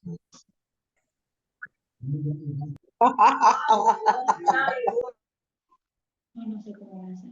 No sé cómo va a ser.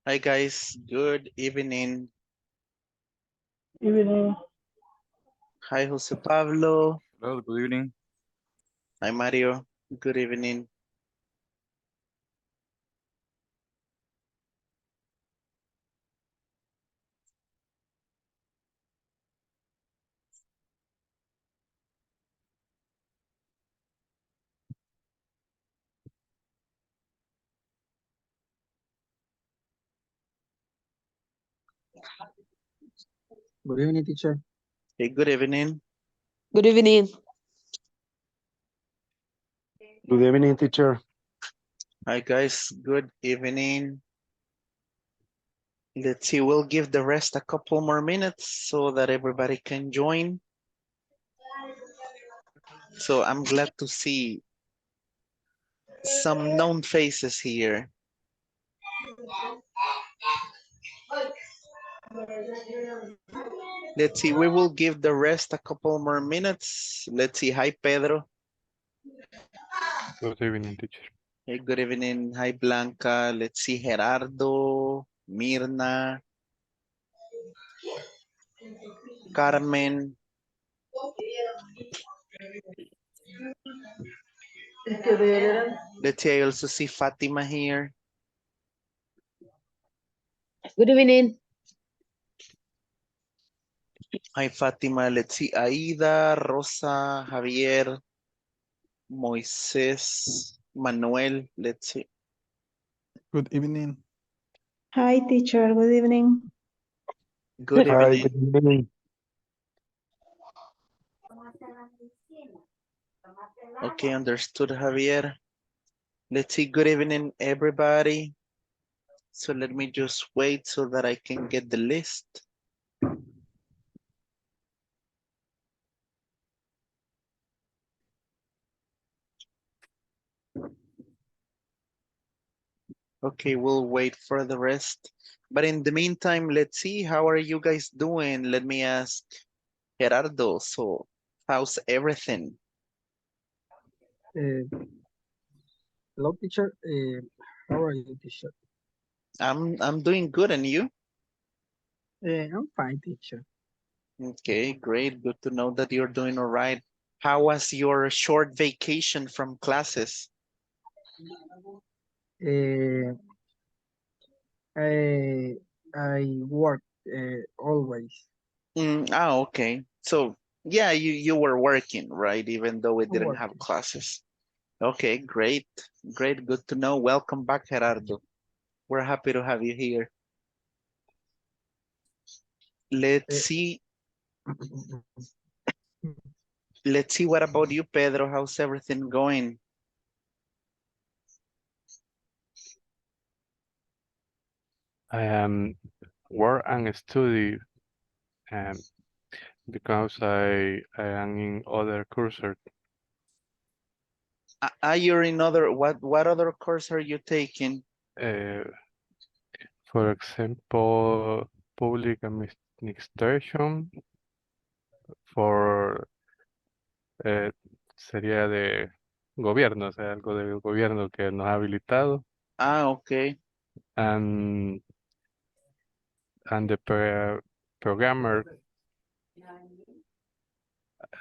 Hi guys, good evening. Evening. Hi Jose Pablo. Hello, good evening. Hi Mario, good evening. Good evening, teacher. Hey, good evening. Good evening. Good evening, teacher. Hi guys, good evening. Let's see, we'll give the rest a couple more minutes so that everybody can join. So I'm glad to see some known faces here. Let's see, we will give the rest a couple more minutes. Let's see, hi Pedro. Good evening, teacher. Hey, good evening. Hi Blanca. Let's see, Gerardo, Mirna, Carmen. Let's see, I also see Fatima here. Good evening. Hi Fatima. Let's see, Aida, Rosa, Javier, Moisés, Manuel. Let's see. Good evening. Hi, teacher. Good evening. Good Hi, evening. good evening. Okay, understood, Javier. Let's see, good evening, everybody. So let me just wait so that I can get the list. Okay, we'll wait for the rest. But in the meantime, let's see, how are you guys doing? Let me ask Gerardo, so how's everything? Hello, teacher. How are you, teacher? I'm doing good, and you? I'm fine, teacher. Okay, great. Good to know that you're doing all right. How was your short vacation from classes? Uh, I work always. Okay. So yeah, you were working, right? Even though we didn't have Working. classes. Okay, great. Great, good to know. Welcome back, Gerardo. We're happy to have you here. Let's Uh, see. Let's see, what about you, Pedro? How's everything going? I am work and study because I am in other courses. You're in other, what other course are you taking? Uh, for example, public administration for sería de gobierno, o sea, algo del gobierno que nos ha habilitado. Okay. And the programmer,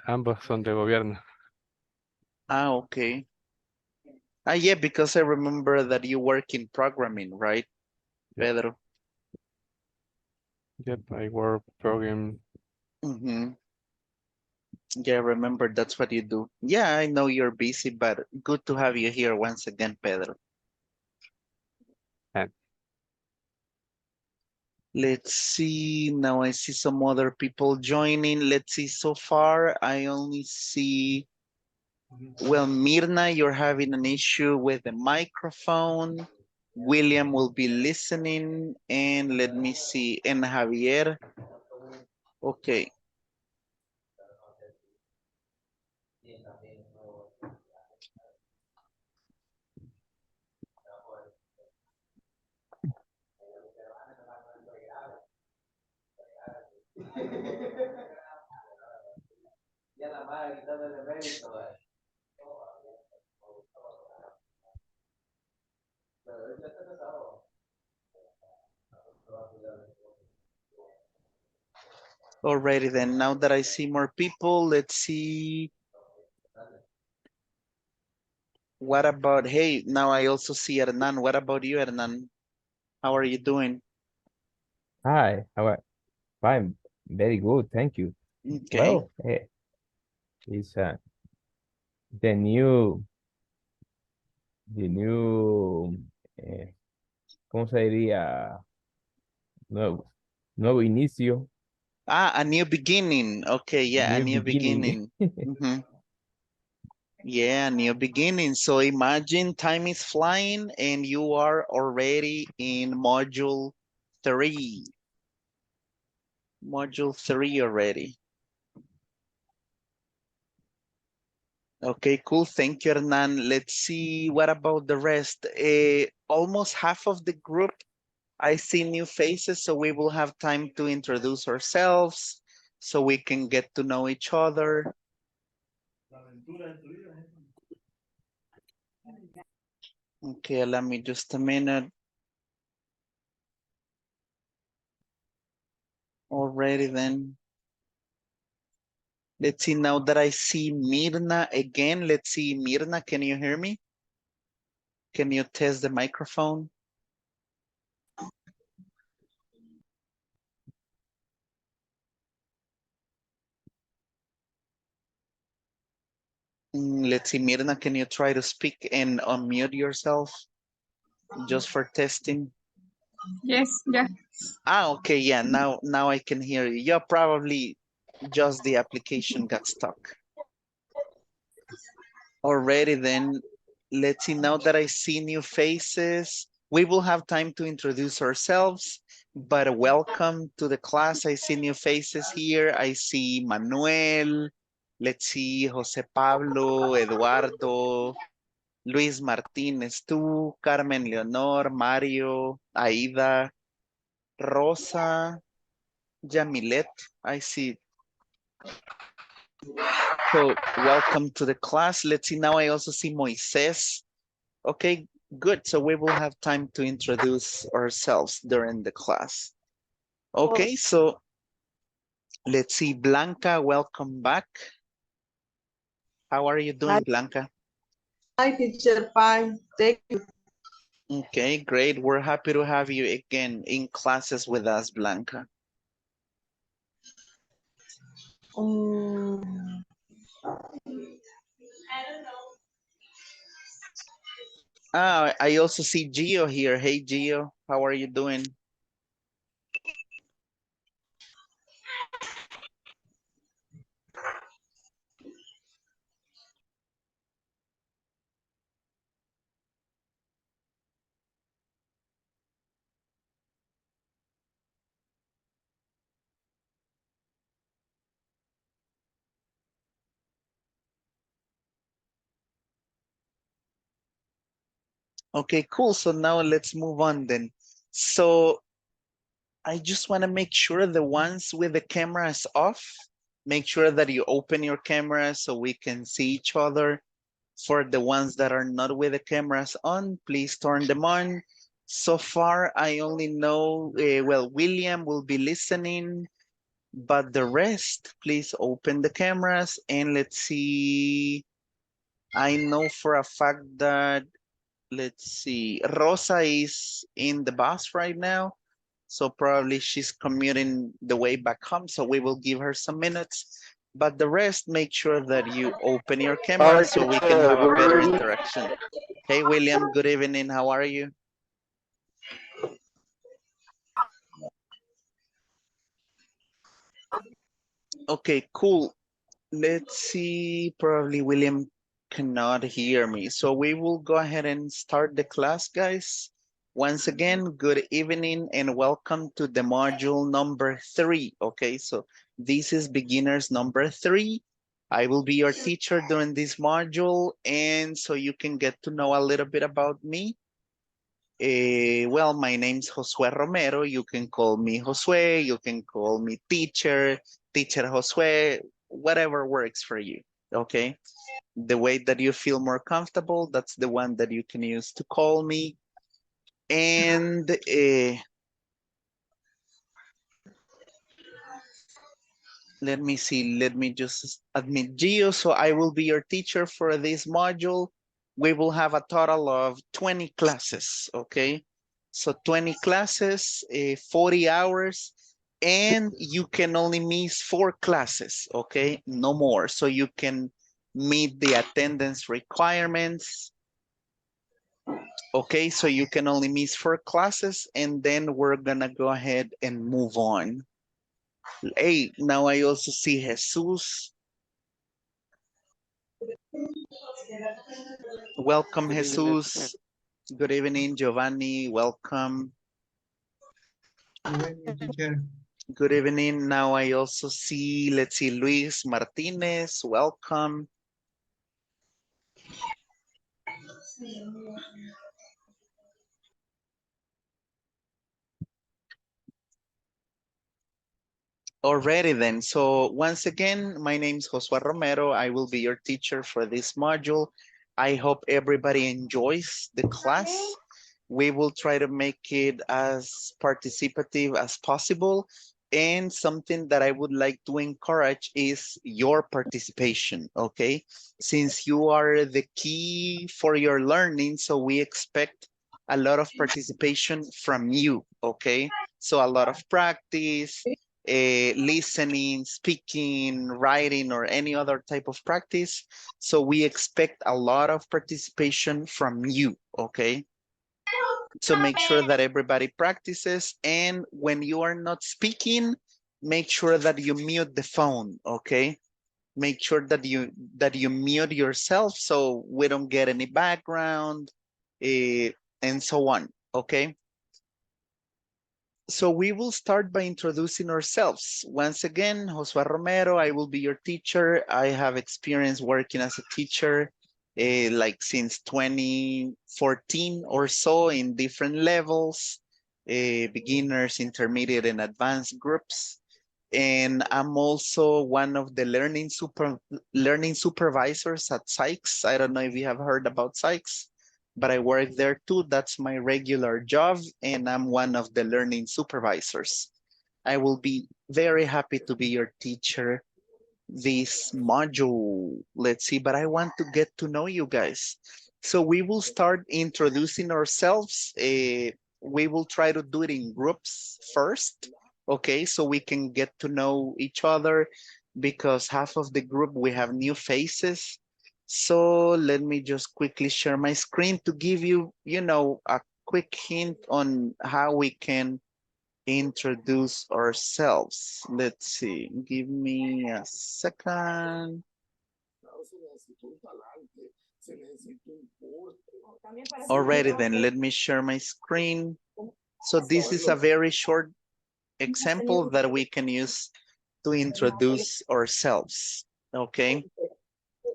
ambos son de gobierno. Okay. Yeah, because I remember that you work in programming, right, Yep. Pedro? Yep, I work program. Yeah, remember that's what you do. Yeah, I know you're busy, but good to have you here once again, Pedro. And Let's see. Now I see some other people joining. Let's see. So far, I only see. Well, Mirna, you're having an issue with the microphone. William will be listening. And let me see. And Javier. Okay. Alrighty then. Now that I see more people, let's see. What about, hey, now I also see Hernan. What about you, Hernan? How are you doing? Hi, how are fine, very good, thank you. Okay. Well, it's the new, the new, ¿cómo se diría? Nuevo inicio, Ah, a new beginning. Okay, yeah, a new new beginning. beginning. Mhm. Yeah, a new beginning. So imagine time is flying and you are already in module 3. Module 3 already. Okay, cool. Thank you, Hernan. Let's see, what about the rest? Almost half of the group, I see new faces, so we will have time to introduce ourselves so we can get to know each other. Okay, allow me just a minute. Already then. Let's see, now that I see Mirna again. Let's see, Mirna, can you hear me? Can you test the microphone? Let's see, Mirna, can you try to speak and unmute yourself just for testing? Yes, yeah. Ah, okay, yeah, now I can hear you. Yeah, probably just the application got stuck. Already then, let's see, now that I see new faces, we will have time to introduce ourselves, but welcome to the class. I see new faces here. I see Manuel, let's see, Jose Pablo, Eduardo, Luis Martínez, tú, Carmen Leonor, Mario, Aida, Rosa, Yamilet, I see. So welcome to the class. Let's see, now I also see Moises. Okay, good. So we will have time to introduce ourselves during the class. Okay, so let's see, Blanca, welcome back. How are you doing, Blanca? Hi, teacher. Fine. Thank you. Okay, great. We're happy to have you again in classes with us, Blanca. Ah, I also see Gio here. Hey, Gio, how are you doing? Okay, cool. So now let's move on then. So I just want to make sure the ones with the cameras off, make sure that you open your camera so we can see each other. For the ones that are not with the cameras on, please turn them on. So far, I only know, well, William will be listening, but the rest, please open the cameras and let's see. I know for a fact that, let's see, Rosa is in the bus right now. So probably she's commuting the way back home. So we will give her some minutes. But the rest, make sure that you open your camera Hi, so we can teacher. have a Good better evening. interaction. Hey, William, good evening. How are you? Okay, cool. Let's see, probably William cannot hear me. So we will go ahead and start the class, guys. Once again, good evening and welcome to the module number 3. Okay, so this is beginners number 3. I will be your teacher during this module, and so you can get to know a little bit about me. Well, my name's Josue Romero. You can call me Josue, you can call me teacher Josue, whatever works for you, okay? The way that you feel more comfortable, that's the one that you can use to call me. And let me see, let me just admit Gio. So I will be your teacher for this module. We will have a total of 20 classes, okay? So 20 classes, 40 hours, and you can only miss 4 classes, okay? No more. So you can meet the attendance requirements. Okay, so you can only miss 4 classes, and then we're gonna go ahead and move on. Hey, now I also see Jesus. Welcome, Jesus. Good evening, Giovanni. Welcome. Good evening. Now I also see, let's see, Luis Martinez. Welcome. Alrighty then. So once again, my name is Josue Romero. I will be your teacher for this module. I hope everybody enjoys the class. We will try to make it as participative as possible. And something that I would like to encourage is your participation, okay? Since you are the key for your learning, so we expect a lot of participation from you, okay? So a lot of practice, listening, speaking, writing, or any other type of practice. So we expect a lot of participation from you, okay? So make sure that everybody practices, and when you are not speaking, make sure that you mute the phone, okay? Make sure that you mute yourself so we don't get any background, and so on, okay? So we will start by introducing ourselves. Once again, Josue Romero, I will be your teacher. I have experience working as a teacher like since 2014 or so in different levels, beginners, intermediate, and advanced groups. And I'm also one of the learning supervisors at Sykes. I don't know if you have heard about Sykes, but I work there too. That's my regular job, and I'm one of the learning supervisors. I will be very happy to be your teacher this module. Let's see, but I want to get to know you guys. So we will start introducing ourselves. We will try to do it in groups first, okay? So we can get to know each other, because half of the group, we have new faces. So let me just quickly share my screen to give you, a quick hint on how we can introduce ourselves. Let's see, give me a second. Alrighty then, let me share my screen. So this is a very short example that we can use to introduce ourselves, okay?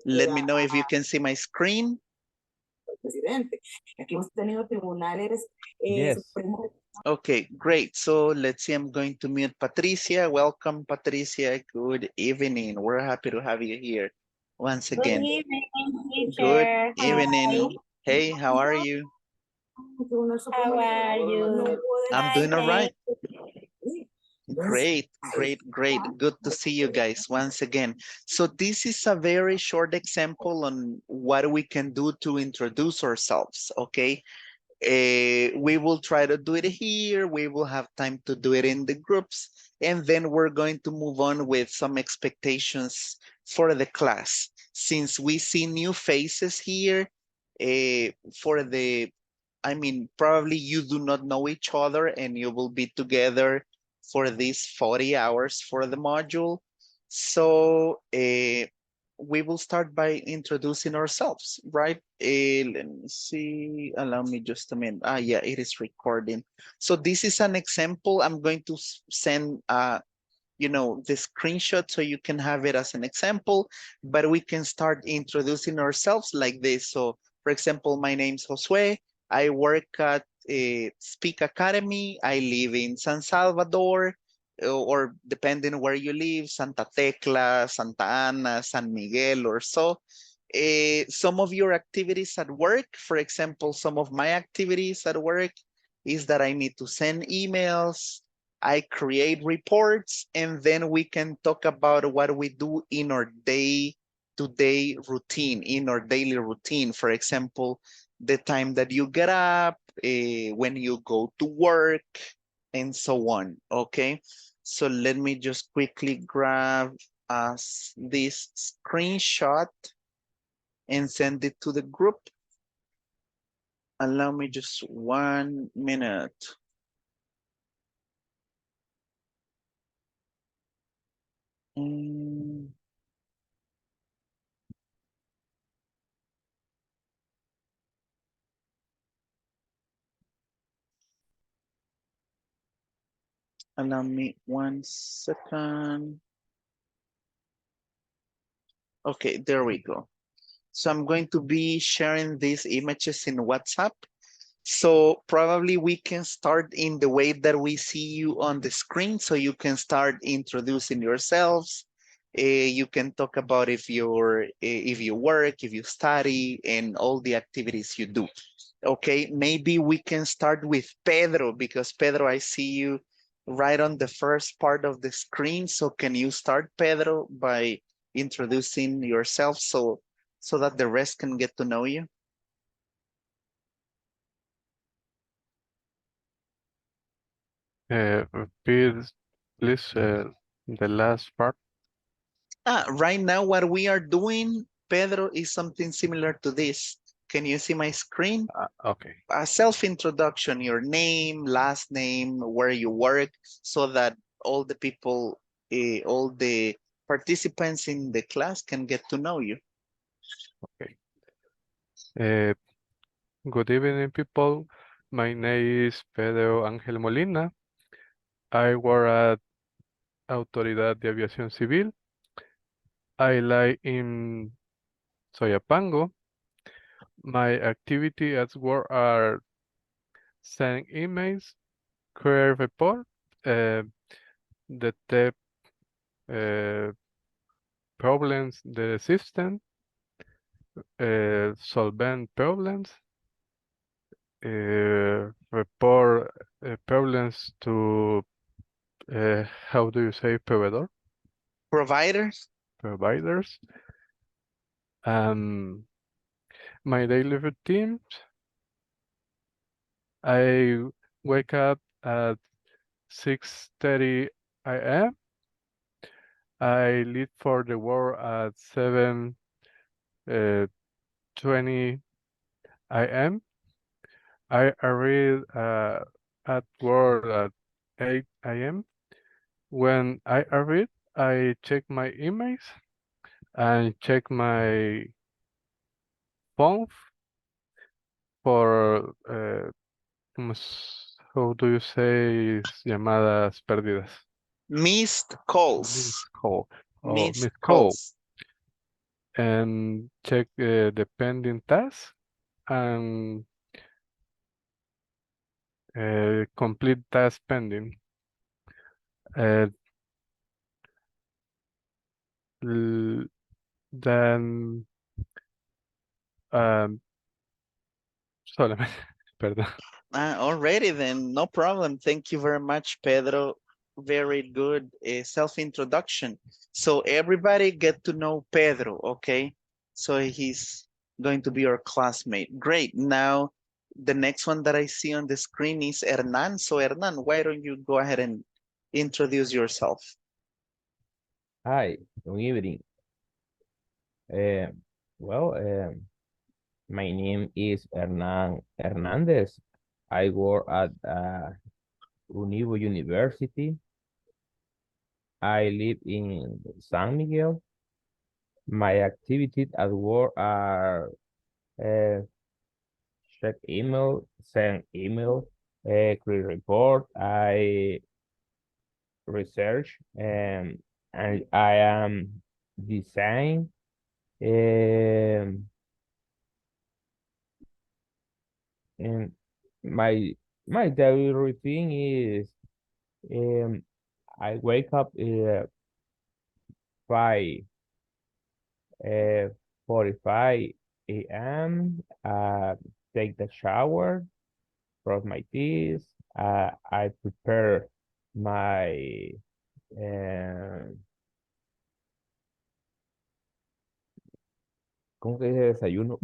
Let me know if you can see my screen. Yes. Okay, great. So let's see, I'm going to mute Patricia. Welcome, Patricia. Good evening. We're happy to have you here once again. Good evening, Good teacher. evening. Hi. Hey, how are you? How are you? I'm doing all right. Fine. Great, great, great. Good to see you guys once again. So this is a very short example on what we can do to introduce ourselves, okay? We will try to do it here. We will have time to do it in the groups. And then we're going to move on with some expectations for the class. Since we see new faces here, probably you do not know each other and you will be together for these 40 hours for the module. So we will start by introducing ourselves, right? Let me see. Allow me just a minute. Ah, yeah, it is recording. So this is an example. I'm going to send the screenshot so you can have it as an example, but we can start introducing ourselves like this. So for example, my name's Josue. I work at Speak Academy. I live in San Salvador, or depending where you live, Santa Tecla, Santa Ana, San Miguel, or so. Some of your activities at work, for example, some of my activities at work is that I need to send emails, I create reports, and then we can talk about what we do in our day-to-day routine, in our daily routine. For example, the time that you get up, when you go to work, and so on, okay? So let me just quickly grab this screenshot and send it to the group. Allow me just 1 minute. Mm. Allow me 1 second. Okay, there we go. So I'm going to be sharing these images in WhatsApp. So probably we can start in the way that we see you on the screen. So you can start introducing yourselves. You can talk about if you work, if you study, and all the activities you do. Okay, maybe we can start with Pedro, because Pedro, I see you right on the first part of the screen. So can you start, Pedro, by introducing yourself so that the rest can get to know you? Repeat, please, the last part. Right now, what we are doing, Pedro, is something similar to this. Can you see my screen? Okay. A self-introduction, your name, last name, where you work, so that all the people, all the participants in the class can get to know you. Okay. Good evening, people. My name is Pedro Ángel Molina. I work at Autoridad de Aviación Civil. I live in Soyapango. My activity at work are send emails, create report, detect problems the system, solve problems, report problems to how do you say provider? Providers? Providers. My daily routine, I wake up at 6:30 a.m. I leave for the work at 7:20 a.m. I arrive at work at 8 a.m. When I arrive, I check my emails and check my phone for how do you say llamadas perdidas? Missed calls. Missed call. Oh, Missed missed call. calls. And check the pending task and complete task pending. Then solamente, perdón. Already then, no problem. Thank you very much, Pedro. Very good self-introduction. So everybody get to know Pedro, okay? So he's going to be your classmate. Great. Now, the next one that I see on the screen is Hernan. So Hernan, why don't you go ahead and introduce yourself? Hi, good evening. Uh, well, my name is Hernan Hernandez. I work at Univo University. I live in San Miguel. My activities at work are check email, send email, create report. I research and I am design. Um, and my daily routine is um, I wake up 5 uh, 45 a.m. Take the shower, brush my teeth. I prepare my uh, ¿cómo se dice desayuno?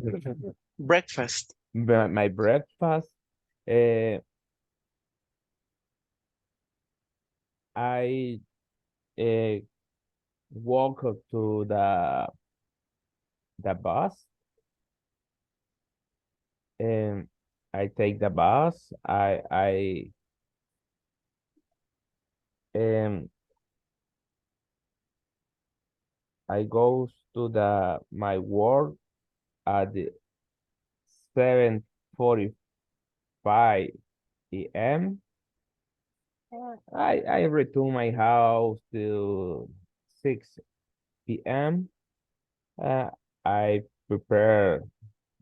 Breakfast. My breakfast. Uh, I uh, walk up to the bus. And I take the bus. Um I go to the my work at the 7:45 p.m. I return my house to 6 p.m. I prepare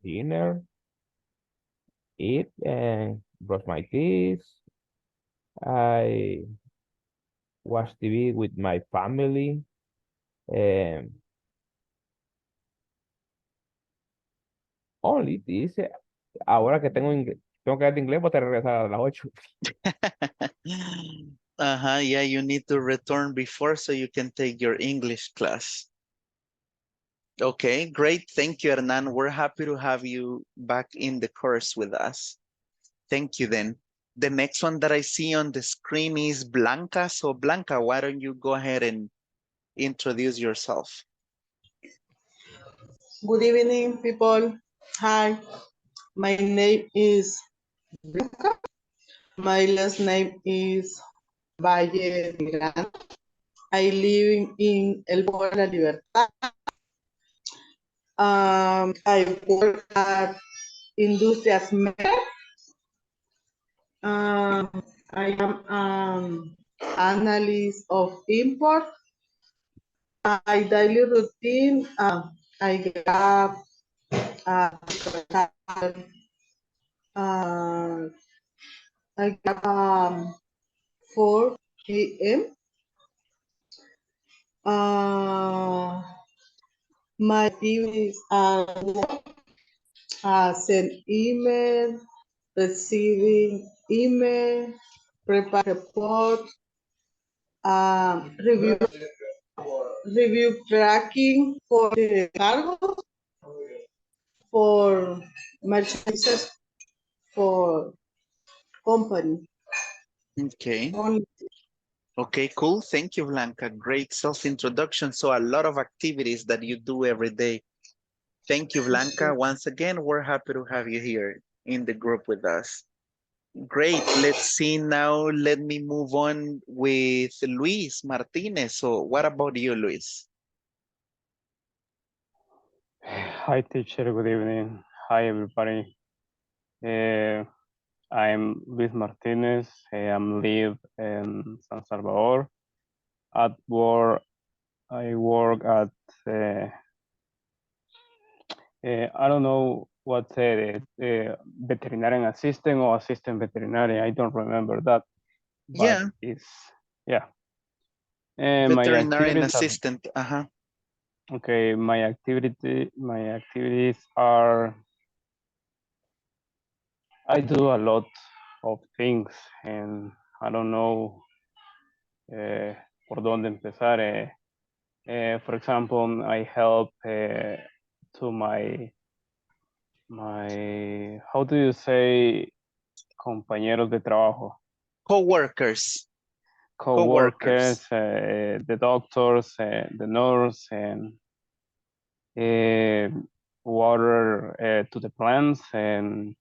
dinner, eat and brush my teeth. I watch TV with my family. Um, Only this. Ahora que tengo que dar de inglés, voy a regresar a las 8. Yeah, you need to return before so you can take your English class. Okay, great. Thank you, Hernan. We're happy to have you back in the course with us. Thank you then. The next one that I see on the screen is Blanca. So Blanca, why don't you go ahead and introduce yourself? Good evening, people. Hi, my name is Blanca. My last name is Valle Milan. I live in El Pueblo de la Libertad. I work at Industrias Med. I am analyst of import. My daily routine, I get up I get up 4 a.m. My activities are send email, receiving email, prepare report, review tracking for the cargo, for merchandise for company. Okay. Only. Okay, cool. Thank you, Blanca. Great self-introduction. So a lot of activities that you do every day. Thank you, Blanca. Once again, we're happy to have you here in the group with us. Great. Let's see now. Let me move on with Luis Martinez. So what about you, Luis? Hi, teacher. Good evening. Hi, everybody. I'm Luis Martinez. I'm live in San Salvador. At work, I work at I don't know what said it, veterinarian assistant or assistant veterinarian. I don't remember that. But Yeah. it's yeah. And Veterinarian assistant. Okay, my activities are I do a lot of things and I don't know por dónde empezar. For example, I help to my how do you say compañeros de trabajo? Co-workers. Co-workers, the doctors, the nurse, and water to the plants and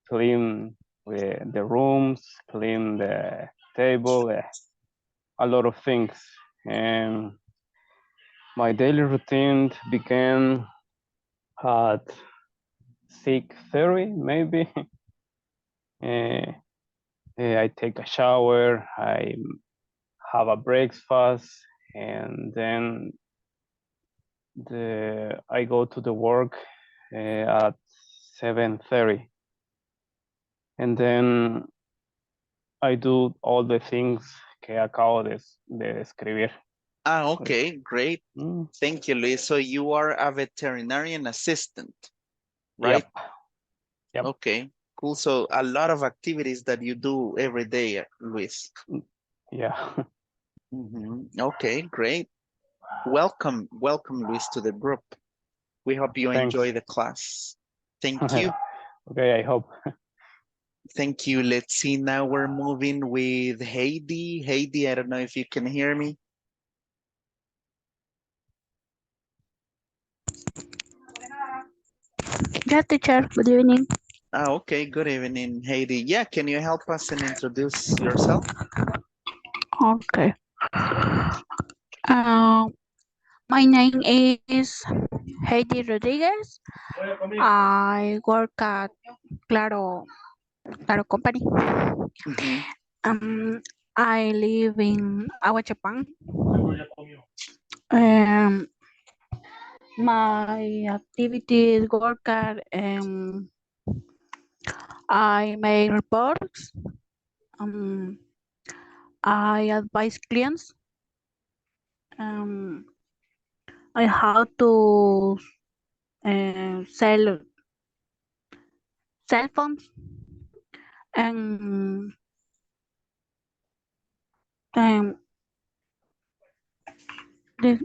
clean the rooms, clean the table, a lot of things. and my daily routine began at 6:30 maybe. I take a shower, I have a breakfast, and then I go to the work at 7:30, and then I do all the things que acabo de describir. Ah, okay, great. Mm. Thank you, Luis. So you are a veterinarian assistant, right? Yep. Okay, cool. So a lot of activities that you do every day, Luis. Yeah. Okay, great. Welcome, Luis, to the group. We hope you Thanks. enjoy the class. Thank you. Okay, I hope. Thank you. Let's see, now we're moving with Heidi. Heidi, I don't know if you can hear me. Yeah, teacher. Good evening. Ah, okay, good evening, Heidi. Yeah, can you help us and introduce yourself? Okay. My name is Heidi Rodriguez. I work at Claro Company. I live in Aguachapán. My activities work at I make reports. I advise clients. I how to sell cell phones and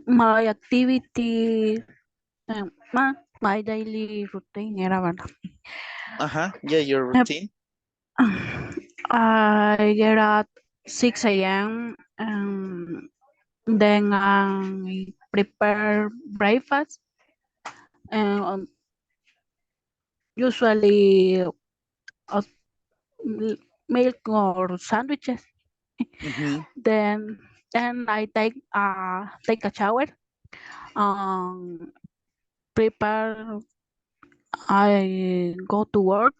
my activity, my daily routine era, ¿verdad? Yeah, your routine. I get at 6 a.m. and then I prepare breakfast and usually milk or sandwiches. Then I take a shower. Prepare. I go to work.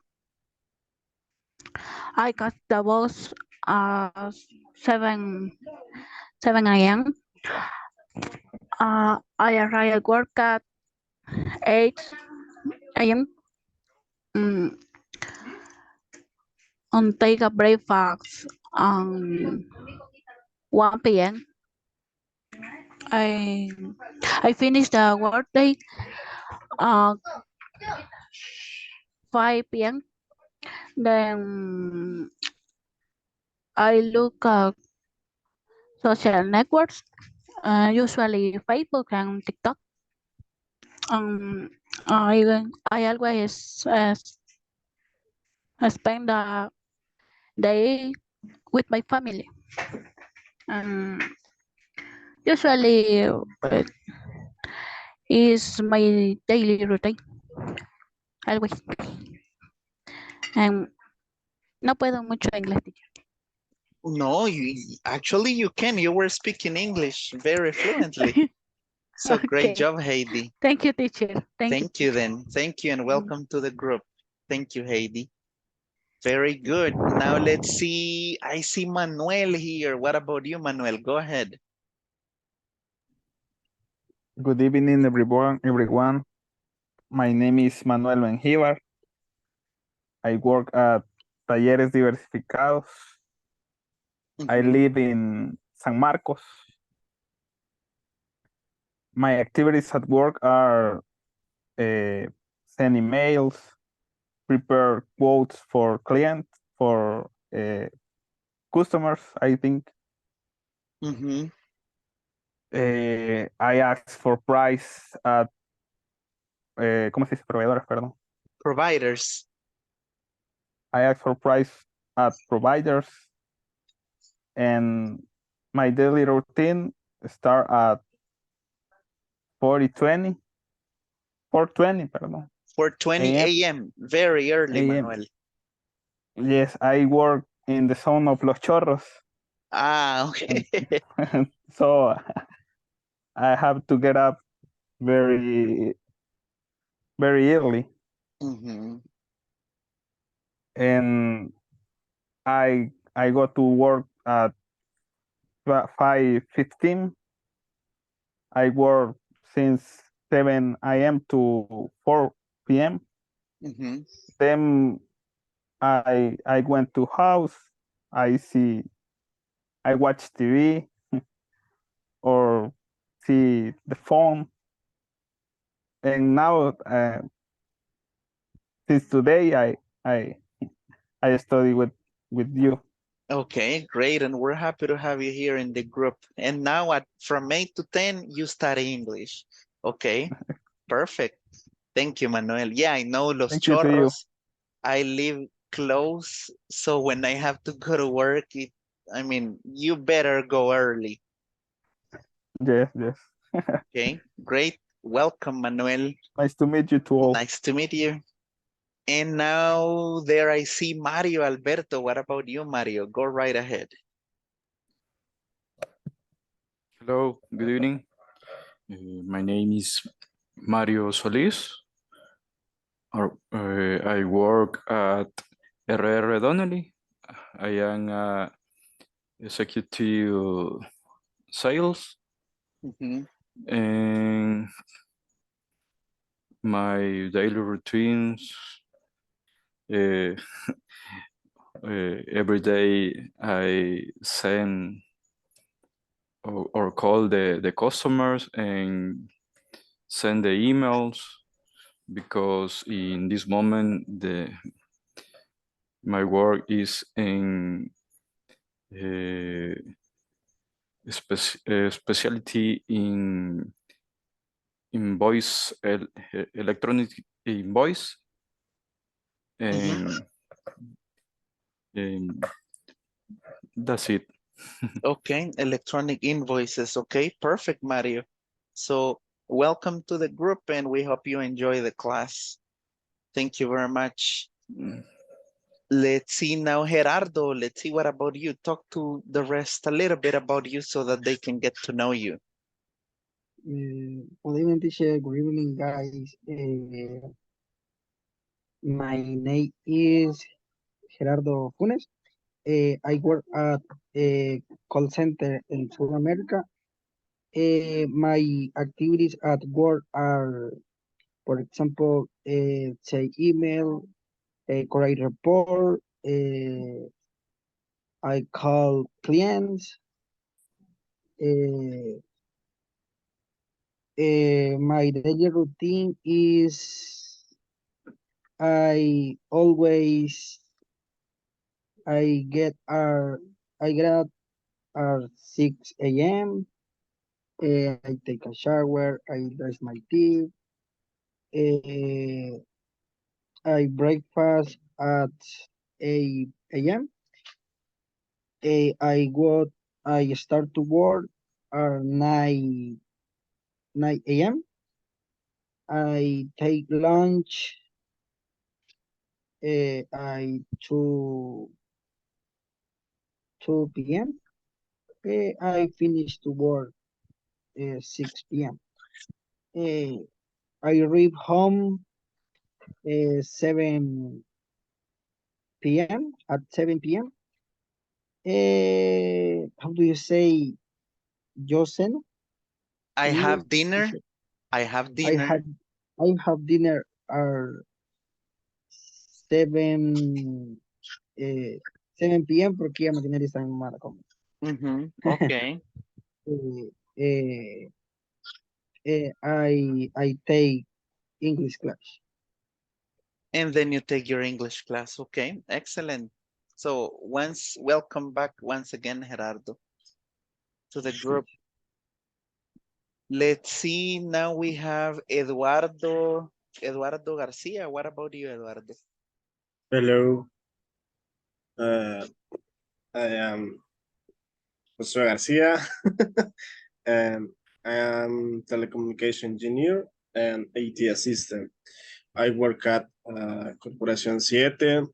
I got the bus at 7 a.m. I arrive at work at 8 a.m. And take a breakfast 1 p.m. I finish the work day 5 p.m. Then I look at social networks, usually Facebook and TikTok. I always spend the day with my family. Usually is my daily routine. Always. No puedo mucho inglés, teacher. No, actually you can. You were speaking English very fluently. So great job, Heidi. Thank you, teacher. Thank you then. Thank you and welcome to the group. Thank you, Heidi. Very good. Now let's see. I see Manuel here. What about you, Manuel? Go ahead. Good evening, everyone. My name is Manuel Benjivar. I work at Talleres Diversificados. I live in San Marcos. My activities at work are send emails, prepare quotes for clients, for customers, I think. I ask for price at, ¿cómo se dice? Proveedores, perdón. Providers. I ask for price at providers. And my daily routine start at 4:20, pardon. 4:20 a.m. Very early, Manuel. Yes, I work in the zone of Los Chorros. Ah, okay. So I have to get up very, very early. Mm-hmm. And I go to work at 5:15. I work since 7 a.m. to 4 p.m. Mm-hmm. Then I went to house. I watch TV or see the phone. And now since today I study with you. Okay, great. And we're happy to have you here in the group. And now from 8 to 10, you study English. Okay, perfect. Thank you, Manuel. Yeah, I know Los Thank you to you. Chorros. I live close. So when I have to go to work, I mean, you better go early. Yes, yes. Okay, great. Welcome, Manuel. Nice to meet you too all. Nice to meet you. And now there I see Mario Alberto. What about you, Mario? Go right ahead. Hello, good evening. My name is Mario Solis. I work at RR Donnelly. I am executive sales. Mm-hmm. And my daily routines, every day I send or call the customers and send the emails, because in this moment my work is in specialty in invoice, electronic invoice, and that's it. Okay, electronic invoices. Okay, perfect, Mario. So welcome to the group and we hope you enjoy the class. Thank you very much. Let's see now, Gerardo. Let's see, what about you? Talk to the rest a little bit about you so that they can get to know you. Good evening, teacher. Good evening, guys. My name is Gerardo Funes. I work at a call center in South America. My activities at work are, for example, say email, correct report. I call clients. My daily routine is I always I get up at 6 a.m. I take a shower, I brush my teeth, I breakfast at 8 a.m. I start to work at 9 a.m. I take lunch I 2 p.m. I finish to work 6 p.m. I arrive home 7 p.m. at 7 p.m. How do you say Josen? I have English? dinner. I have I dinner. had I have dinner at 7 7 p.m. porque ya me tiene lista mi mamá la comida. Okay. I take English class. And then you take your English class. Okay, excellent. So welcome back once again, Gerardo, to the group. Let's see, now we have Eduardo Garcia. What about you, Eduardo? Hello. I am Jose Garcia, and I am telecommunication engineer and IT assistant. I work at Corporación 7,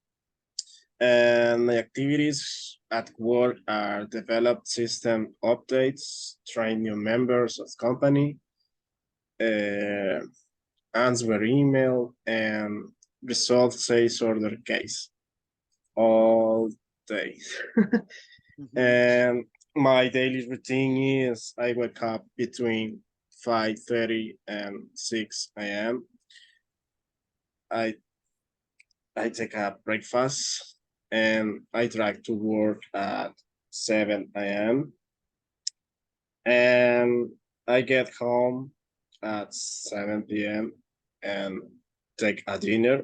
and my activities at work are develop system updates, train new members of company, answer email, and resolve sales order case all day. And my daily routine is I wake up between 5:30 and 6 a.m. I take a breakfast and I drive to work at 7 a.m. and I get home at 7 p.m. and take a dinner.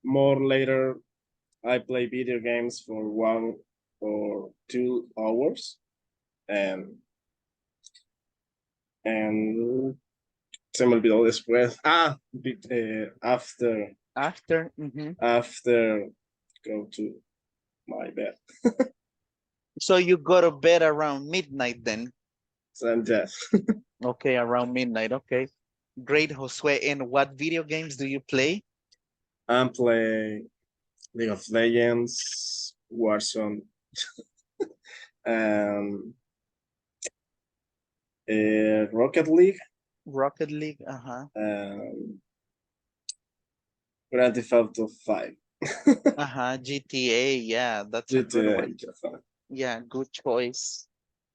More later, I play video games for 1 or 2 hours, and se me olvidó después. After go to my bed. So you go to bed around midnight then? Yes. Okay, around midnight. Okay. Great, Josue. And what video games do you play? I'm playing League of Legends, Warzone, Rocket League. Rocket League, Grand Theft Auto 5. GTA, yeah, that's a good one. Yeah, good choice.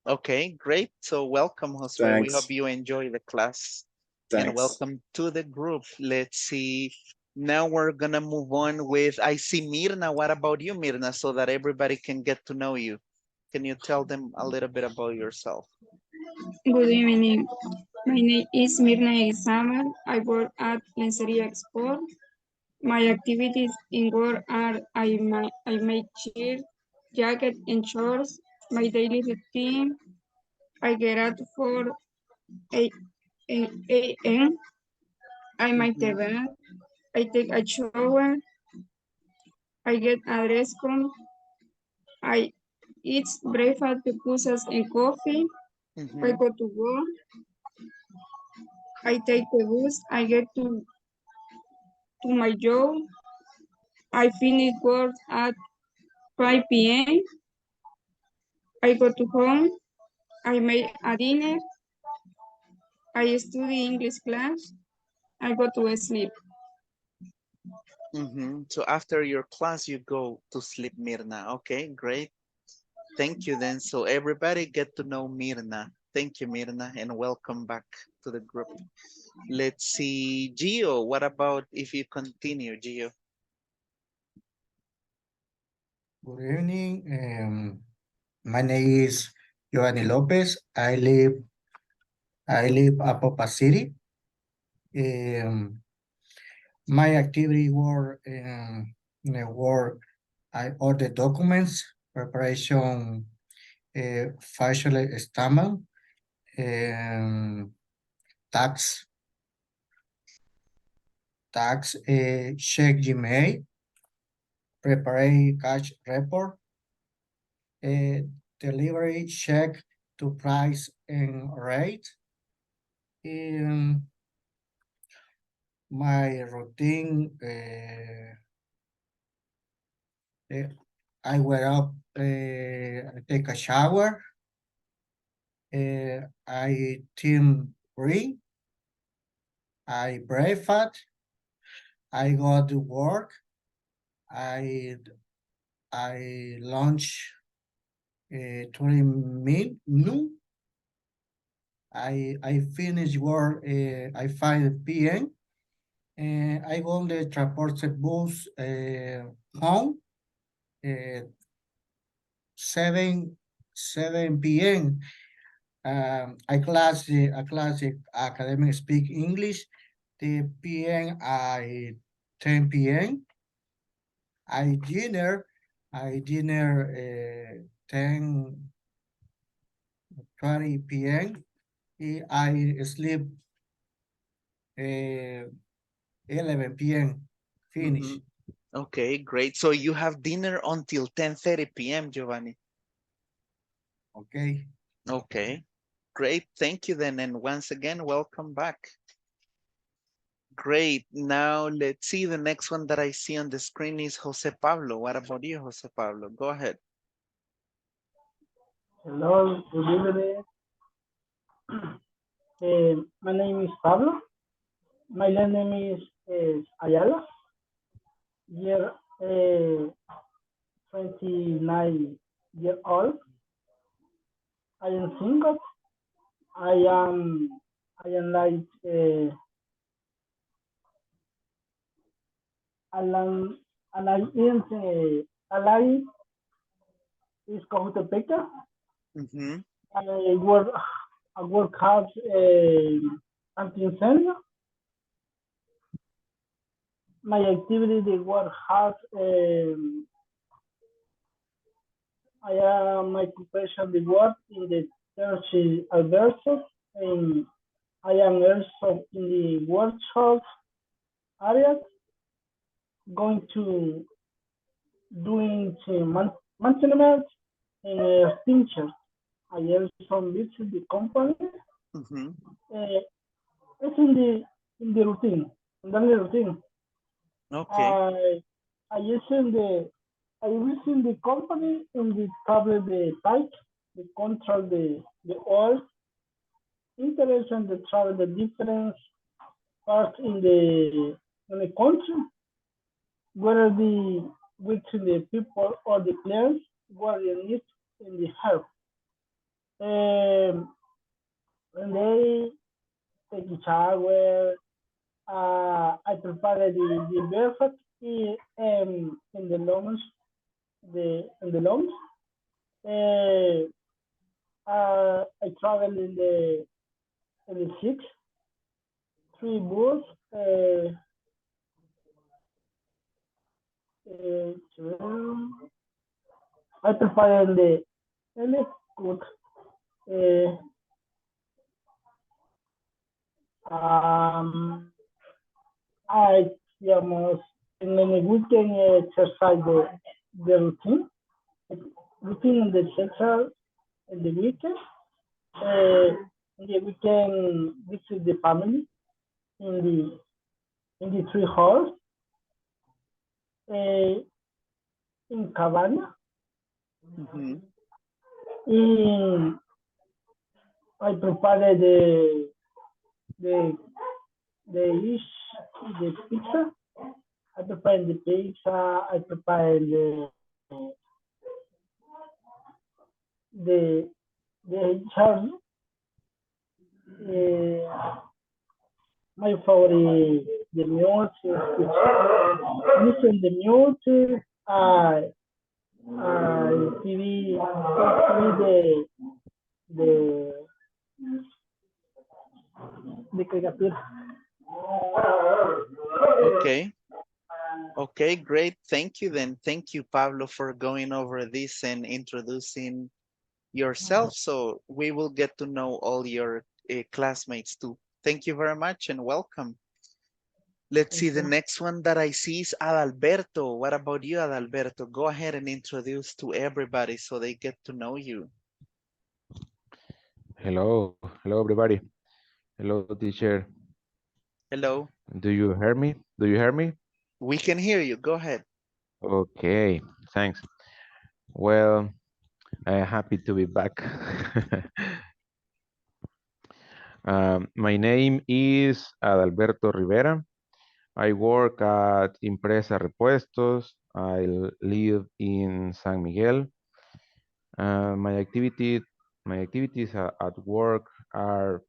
Okay, great. So welcome, Josue. We hope you enjoy the class. And welcome to the group. Let's see. Now we're gonna move on with, I see Mirna. What about you, Mirna, so that everybody can get to know you? Can you tell them a little bit about yourself? Good evening. My name is Mirna Isabel. I work at Lenceria Export. My activities in work are I make shirts, jacket, and shorts. My daily routine, I get up for 8 a.m. I make the bed. I take a shower. I get a dress code. I eat breakfast, pupusas, and coffee. I go to work. I take the bus. I get to my job. I finish work at 5 p.m. I go to home. I make a dinner. I study English class. I go to sleep. So after your class, you go to sleep, Mirna. Okay, great. Thank you then. So everybody get to know Mirna. Thank you, Mirna, and welcome back to the group. Let's see, Gio, what about if you continue, Gio? Good evening. My name is Giovanni Lopez. I live Apopa City. My activity were I order documents, preparation, facial statement, tax, check Gmail, prepare cash report, delivery check to price and rate. My routine, I wake up, I take a shower, I team breathe, I breakfast, I go to work, I lunch 20 minutes, I finish work I 5 p.m. and I go on the transport bus home 7 p.m. I classic academic speak English. The p.m. I 10 p.m. I dinner 10:20 p.m. I sleep 11 p.m. Finish. Okay, great. So you have dinner until 10:30 p.m., Giovanni. Okay. Okay, great. Thank you then. And once again, welcome back. Great. Now let's see. The next one that I see on the screen is Jose Pablo. What about you, Jose Pablo? Go ahead. Hello, good evening. My name is Pablo. My last name is Ayala. Year 29 years old. I am single. I am like I like is Cojutepeque. Mm-hmm. I work hard anti-incendio. My activity they work hard. I am my occupation the work in the church Alberto, and I am also in the workshop area going to doing maintenance and extinction. I also visit the company. Mm-hmm. It's in the routine, in daily routine. Okay. I use in the company in the tablet the bike, the control the oil, interest and the travel the different parts in the country, whether the which the people or the clients what they need in the help. When they take a shower, I prepare the breakfast in the lunch, in the lunch. I travel in the six, three bus. I prepare in the cook. I almost in the weekend exercise the routine in the exercise in the weekend. In the weekend visit the family in the tree house in Cabana. Mm-hmm. I prepare the dish, the pizza. I prepare the pizza. I prepare the charge. My favorite the music. Listen the music. TV the the caricature. Okay. Okay, great. Thank you then. Thank you, Pablo, for going over this and introducing yourself. So we will get to know all your classmates too. Thank you very much and welcome. Let's see, the next one that I see is Adalberto. What about you, Adalberto? Go ahead and introduce to everybody so they get to know you. Hello, hello everybody. Hello, teacher. Hello. Do you hear me? Do you hear me? We can hear you. Go ahead. Okay, thanks. Well, I'm happy to be back. My name is Adalberto Rivera. I work at Impresa Repuestos. I live in San Miguel. My activities at work are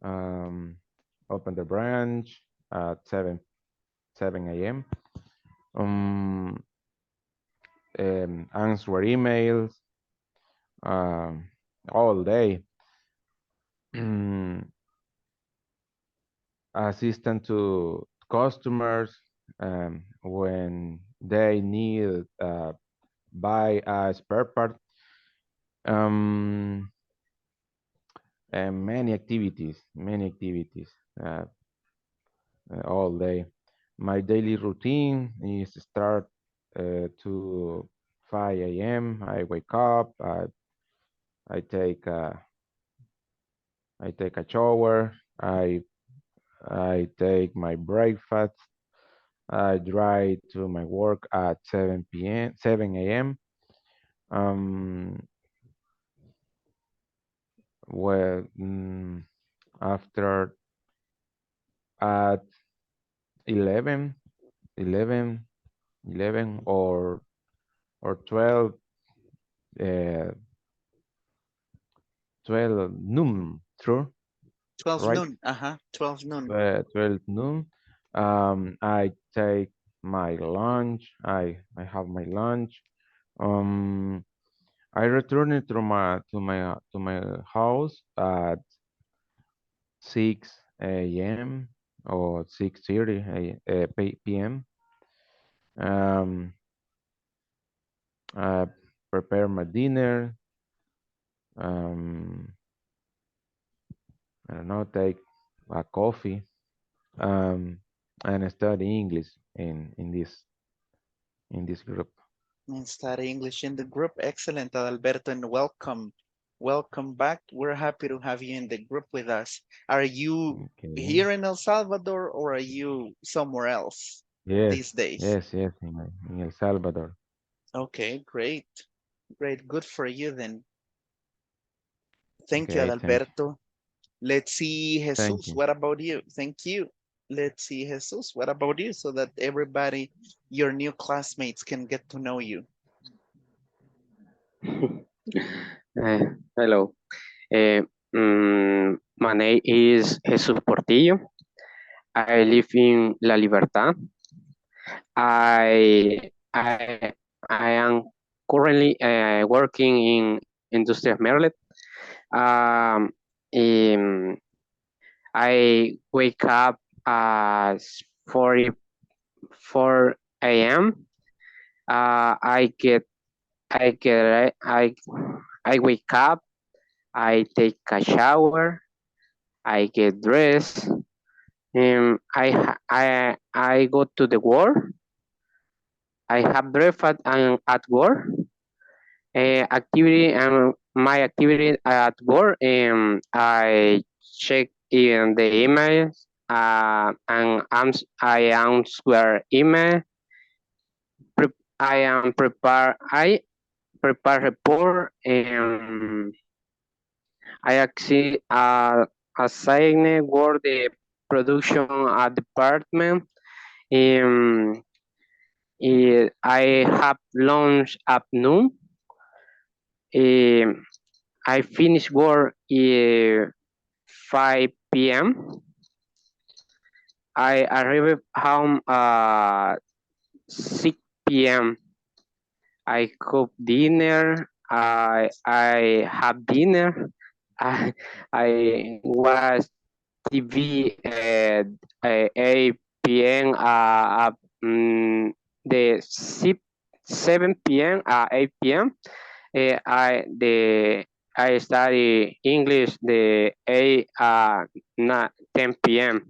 open the branch at 7 a.m. Answer emails all day. Assistant to customers when they need buy a spare part. And many activities all day. My daily routine is start to 5 a.m. I wake up. I take a shower. I I take my breakfast. I drive to my work at 7 a.m. Um, well, after at 11, 11, 11 or 12, 12 noon, true, 12 right? noon. 12 noon. 12 noon. I take my lunch. I have my lunch. Um, I return it to my house at 6 a.m. or 6:30 p.m. Um, I prepare my dinner. Um, I don't know, take a coffee. And study English in this group. And study English in the group. Excellent, Adalberto, and welcome. Welcome back. We're happy to have you in the group with us. Are you Okay. here in El Salvador or are you somewhere else Yes, these days? yes, in El Salvador. Okay, great. Great. Good for you then. Thank you, Okay, thank you. Adalberto. Let's see, Thank Jesus, you. what about you? Thank you. Let's see, Jesus, what about you? So that everybody, your new classmates can get to know you. Hello. My name is Jesus Portillo. I live in La Libertad. I I am currently working in Industrias Merlet. Um, um, I wake up at 4 a.m. I get I wake up. I take a shower. I get dressed. I go to the work. I have breakfast and at work. My activity at work. I check in the emails. I answer email. I prepare report. I actually assign work the production department. Um, I have lunch at noon. Um, I finish work 5 p.m. I arrive home 6 p.m. I cook dinner. I have dinner. I watch TV at 8 p.m. The 7 p.m. 8 p.m. I study English the 10 p.m.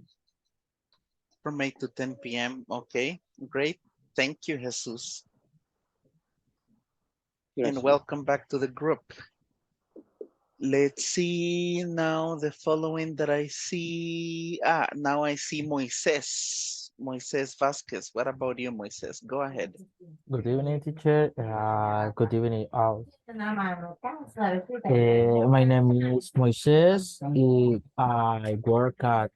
From 8 to 10 p.m. Okay, great. Thank you, Jesus. And Gracias. welcome back to the group. Let's see now the following that I see. Now I see Moises. Moises Vasquez. What about you, Moises? Go ahead. Good evening, teacher. Good evening, all. My name is Moises. I work at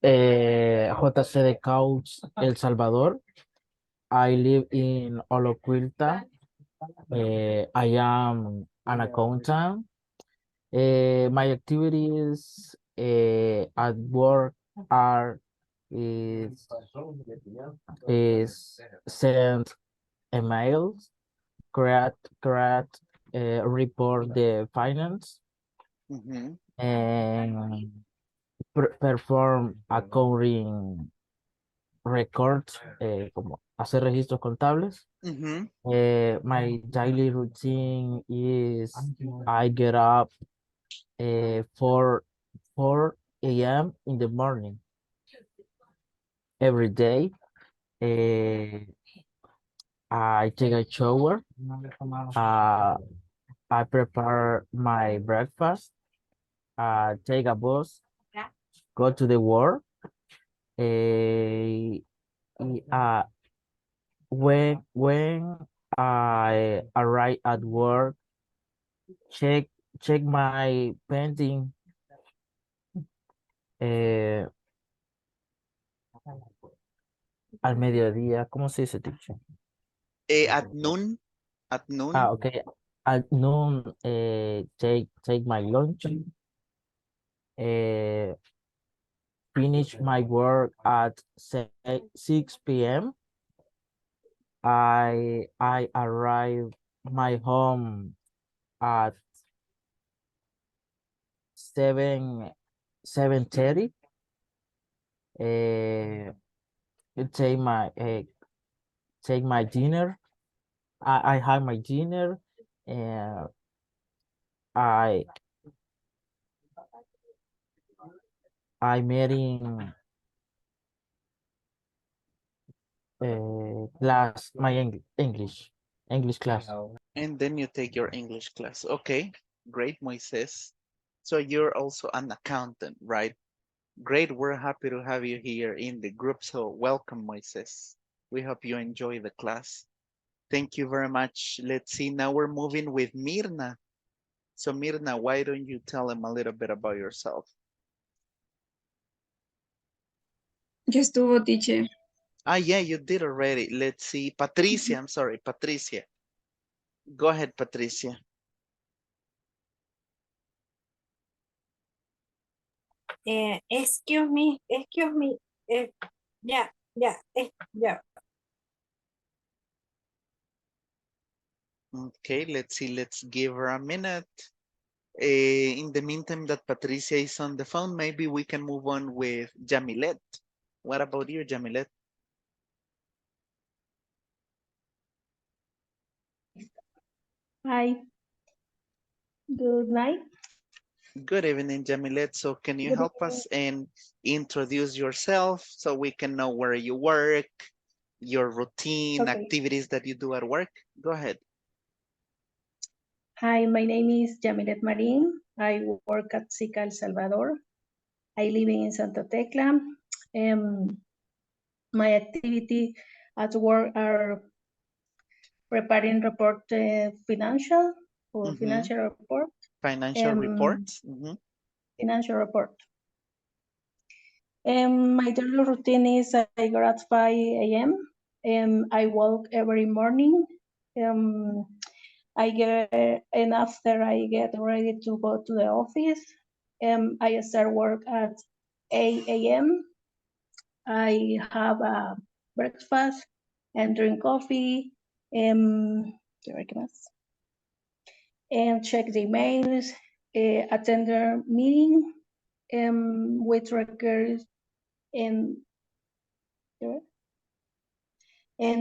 JC de Couch, El Salvador. I live in Oloquilta. I am an accountant. My activities at work are is send emails, create report the finance, Mhm. and perform accounting records, como hacer registros contables. Mhm. My daily routine is I get up 4 a.m. in the morning every day. I take a shower. I prepare my breakfast, take a bus, go to the work. eh, uh, when I arrive at work, check check my painting. eh, Al mediodía, ¿cómo se dice, teacher? At noon, at noon. Okay. At noon, take my lunch. Finish my work at 6 p.m. I arrive my home at 7:30. Uh, take my take my dinner. I have my dinner, and I met in class, my English class. And then you take your English class. Okay, great, Moises. So you're also an accountant, right? Great, we're happy to have you here in the group. So welcome, Moises. We hope you enjoy the class. Thank you very much. Let's see, now we're moving with Mirna. So Mirna, why don't you tell them a little bit about yourself? Ya estuvo, teacher. Yeah, you did already. Let's see, Patricia, I'm sorry, Patricia. Go ahead, Patricia. Excuse me. Yeah. Okay, let's see, let's give her a minute. In the meantime that Patricia is on the phone, maybe we can move on with Jamilet. What about you, Jamilet? Hi. Good night. Good evening, Jamilet. So can you Good help evening. us and introduce yourself so we can know where you work, your routine, Okay. activities that you do at work? Go ahead. Hi, my name is Jamilet Marin. I work at SICA El Salvador. I live in Santa Tecla. My activity at work are preparing report financial or financial report. Financial reports. Financial report. My daily routine is I go at 5 a.m. I walk every morning. And after I get ready to go to the office, I start work at 8 a.m. I have a breakfast and drink coffee. ¿Qué más? And check the emails, attend the meeting with records and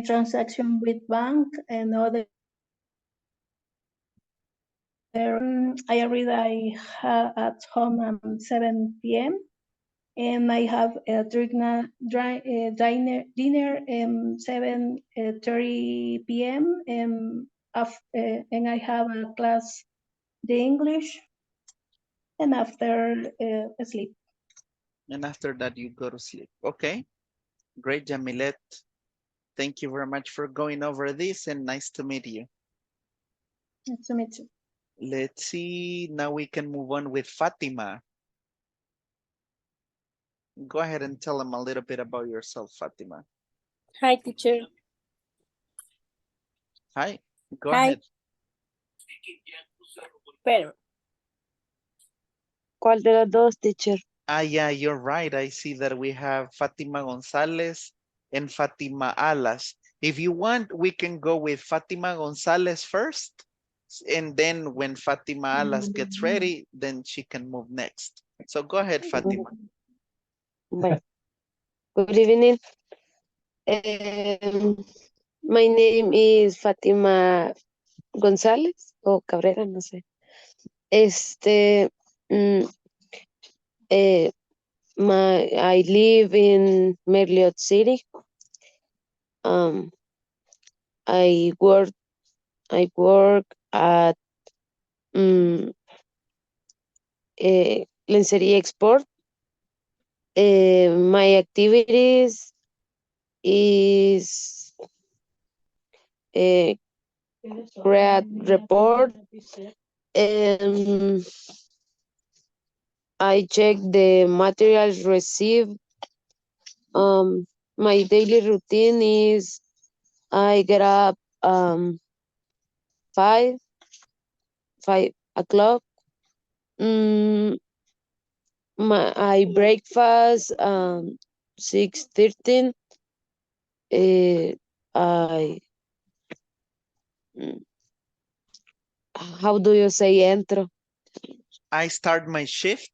transaction with bank and other. I read at home at 7 p.m. and I have a dinner 7:30 p.m. And I have a class the English and after sleep. And after that, you go to sleep. Okay, great, Jamilet. Thank you very much for going over this and nice to meet you. Nice to meet you. Let's see, now we can move on with Fatima. Go ahead and tell them a little bit about yourself, Fatima. Hi, teacher. Hi, go ahead. Pero, ¿cuál de los dos, teacher? Yeah, you're right. I see that we have Fatima Gonzalez and Fatima Alas. If you want, we can go with Fatima Gonzalez first. And then when Fatima Alas gets ready, then she can move next. So go ahead, Fatima. Bueno. Good evening. My name is Fatima González o Cabrera, no sé. I live in Merliot City. I work at lencería export. My activities is create report. I check the materials received. My daily routine is I get up 5 o'clock. I breakfast 6:13. I how do you say entro? I start my shift.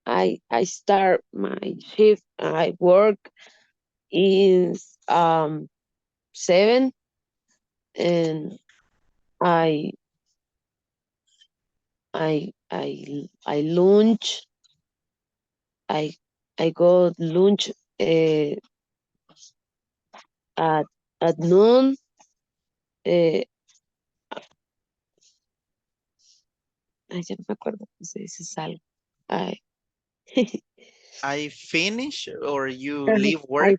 I start my shift. I work in 7, and I lunch. I go lunch at noon. Ya no me acuerdo cómo se dice salgo. I finish or you leave work?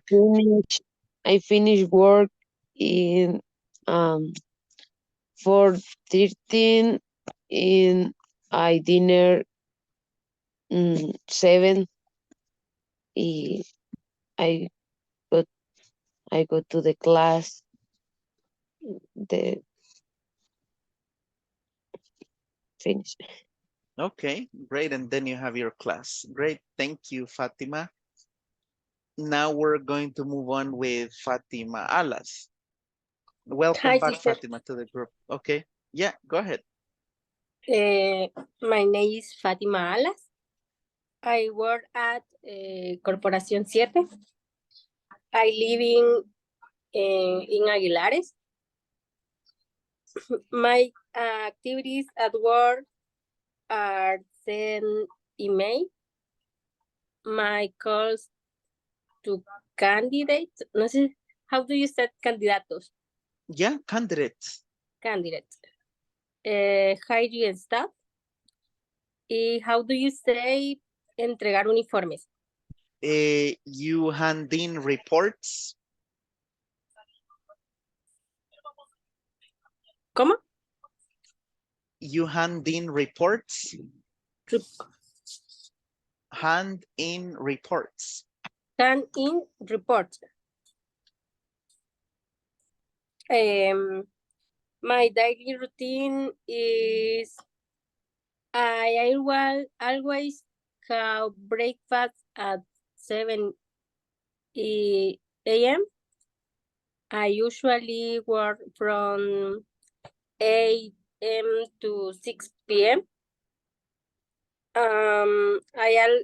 I finish work in 4:13, in I dinner 7, y I go to the class. The finish. Okay, great. And then you have your class. Great. Thank you, Fatima. Now we're going to move on with Fatima Alas. Welcome Hi, back, teacher. Fatima, to the group. Okay. Yeah, go ahead. My name is Fatima Alas. I work at Corporación 7. I live in Aguilares. My activities at work are send email, my calls to candidates. No sé, how do you say candidatos? Yeah, candidates. Candidates. Hiring staff. How do you say entregar uniformes? You hand in reports. ¿Cómo? You hand in reports. Hand in reports. Hand in reports. My daily routine is I always have breakfast at 7 a.m. I usually work from 8 a.m. to 6 p.m. I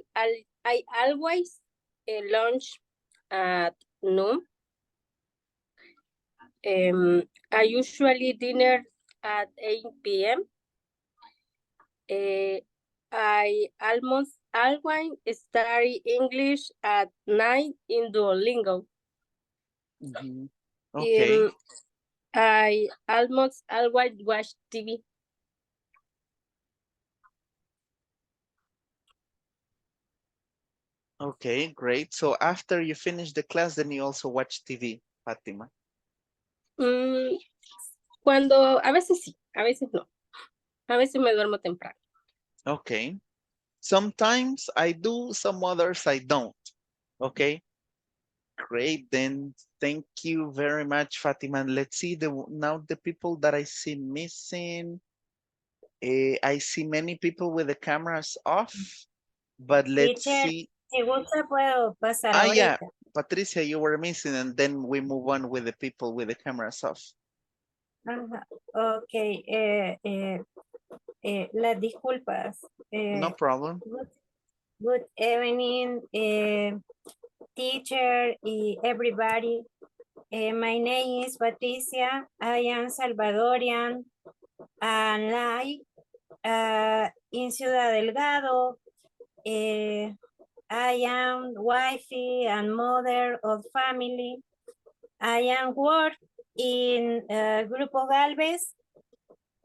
always lunch at noon. I usually dinner at 8 p.m. I almost always study English at night in Duolingo. Okay. I almost always watch TV. Okay, great. So after you finish the class, then you also watch TV, Fatima. Cuando, a veces sí, a veces no. A veces me duermo temprano. Okay. Sometimes I do, some others I don't. Okay. Great. Then thank you very much, Fatima. And let's see now the people that I see missing. I see many people with the cameras off, but let's Teacher, see. si gusta puedo pasar Yeah, ahorita. Patricia, you were missing, and then we move on with the people with the cameras off. Ajá. Ok, las disculpas. No problem. Good evening, teacher, everybody. My name is Patricia. I am Salvadorian and live in Ciudad Delgado. I am wifey and mother of family. I am work in Grupo Galvez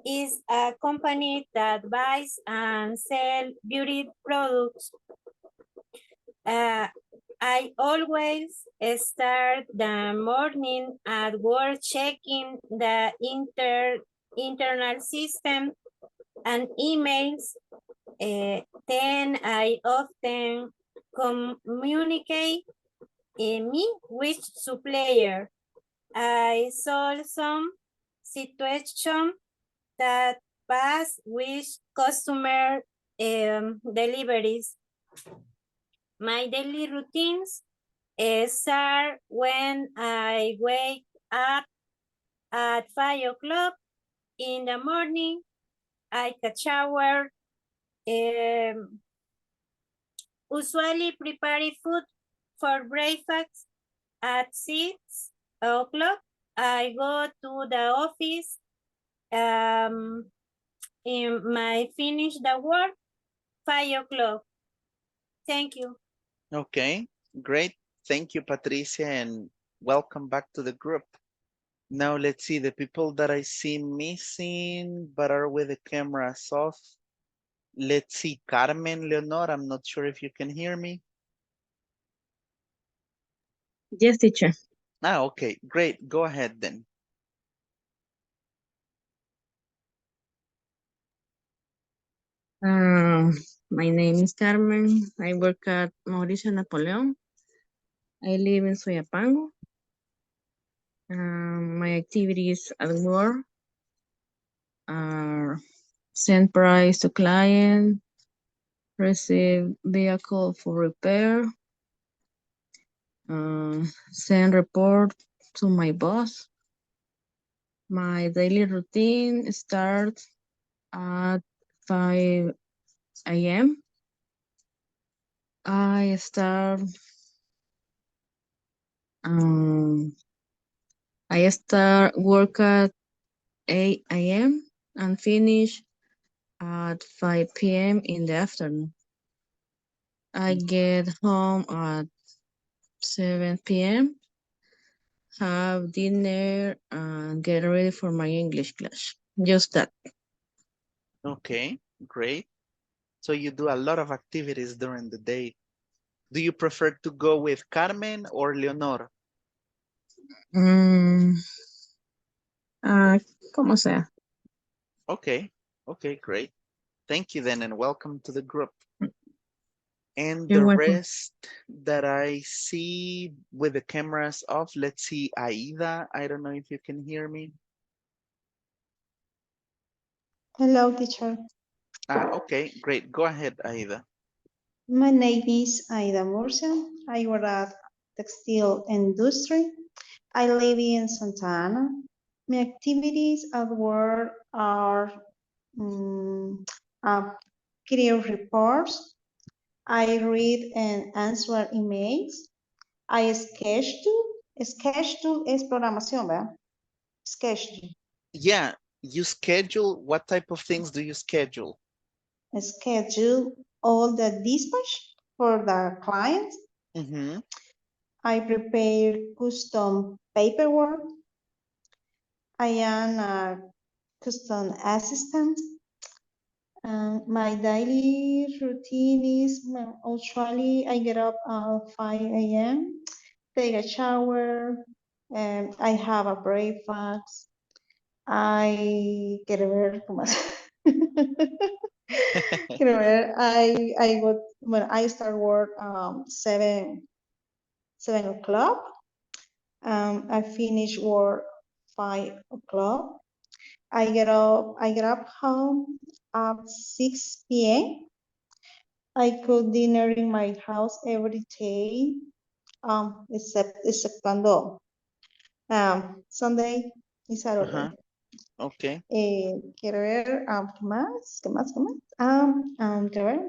is a company that buys and sells beauty products. I always start the morning at work checking the internal system and emails. Then I often communicate me with supplier. I saw some situation that pass with customer deliveries. My daily routines start when I wake up at 5 o'clock in the morning. I take a shower, usually prepare food for breakfast at 6 o'clock. I go to the office, in my finish the work 5 o'clock. Thank you. Okay, great. Thank you, Patricia, and welcome back to the group. Now let's see the people that I see missing but are with the cameras off. Let's see, Carmen Leonor, I'm not sure if you can hear me. Yes, teacher. Okay, great. Go ahead then. My name is Carmen. I work at Mauricio Napoleon. I live in Soyapango. My activities at work are send price to client, receive vehicle for repair, send report to my boss. My daily routine starts at 5 a.m. I start work at 8 a.m. and finish at 5 p.m. in the afternoon. I get home at 7 p.m., have dinner, and get ready for my English class. Just that. Okay, great. So you do a lot of activities during the day. Do you prefer to go with Carmen or Leonor? Como sea. Okay, okay, great. Thank you then and welcome to the group. And You're the welcome. rest that I see with the cameras off, let's see, Aida, I don't know if you can hear me. Hello, teacher. Okay, great. Go ahead, Aida. My name is Aida Murcia. I work at textile industry. I live in Santa Ana. My activities at work are career reports. I read and answer emails. I schedule. Schedule es programación, ¿verdad? Schedule. Yeah, you schedule, what type of things do you schedule? Schedule all the dispatch for the client. I prepare custom paperwork. I am a custom assistant. My daily routine is usually I get up at 5 a.m., take a shower, I have a breakfast. I quiero ver cómo quiero ver, I go when I start work 7 o'clock. I finish work 5 o'clock. I get up home at 6 p.m. I cook dinner in my house every day, exceptando Sunday y Saturday. Okay. Quiero ver, ¿qué más? Quiero ver.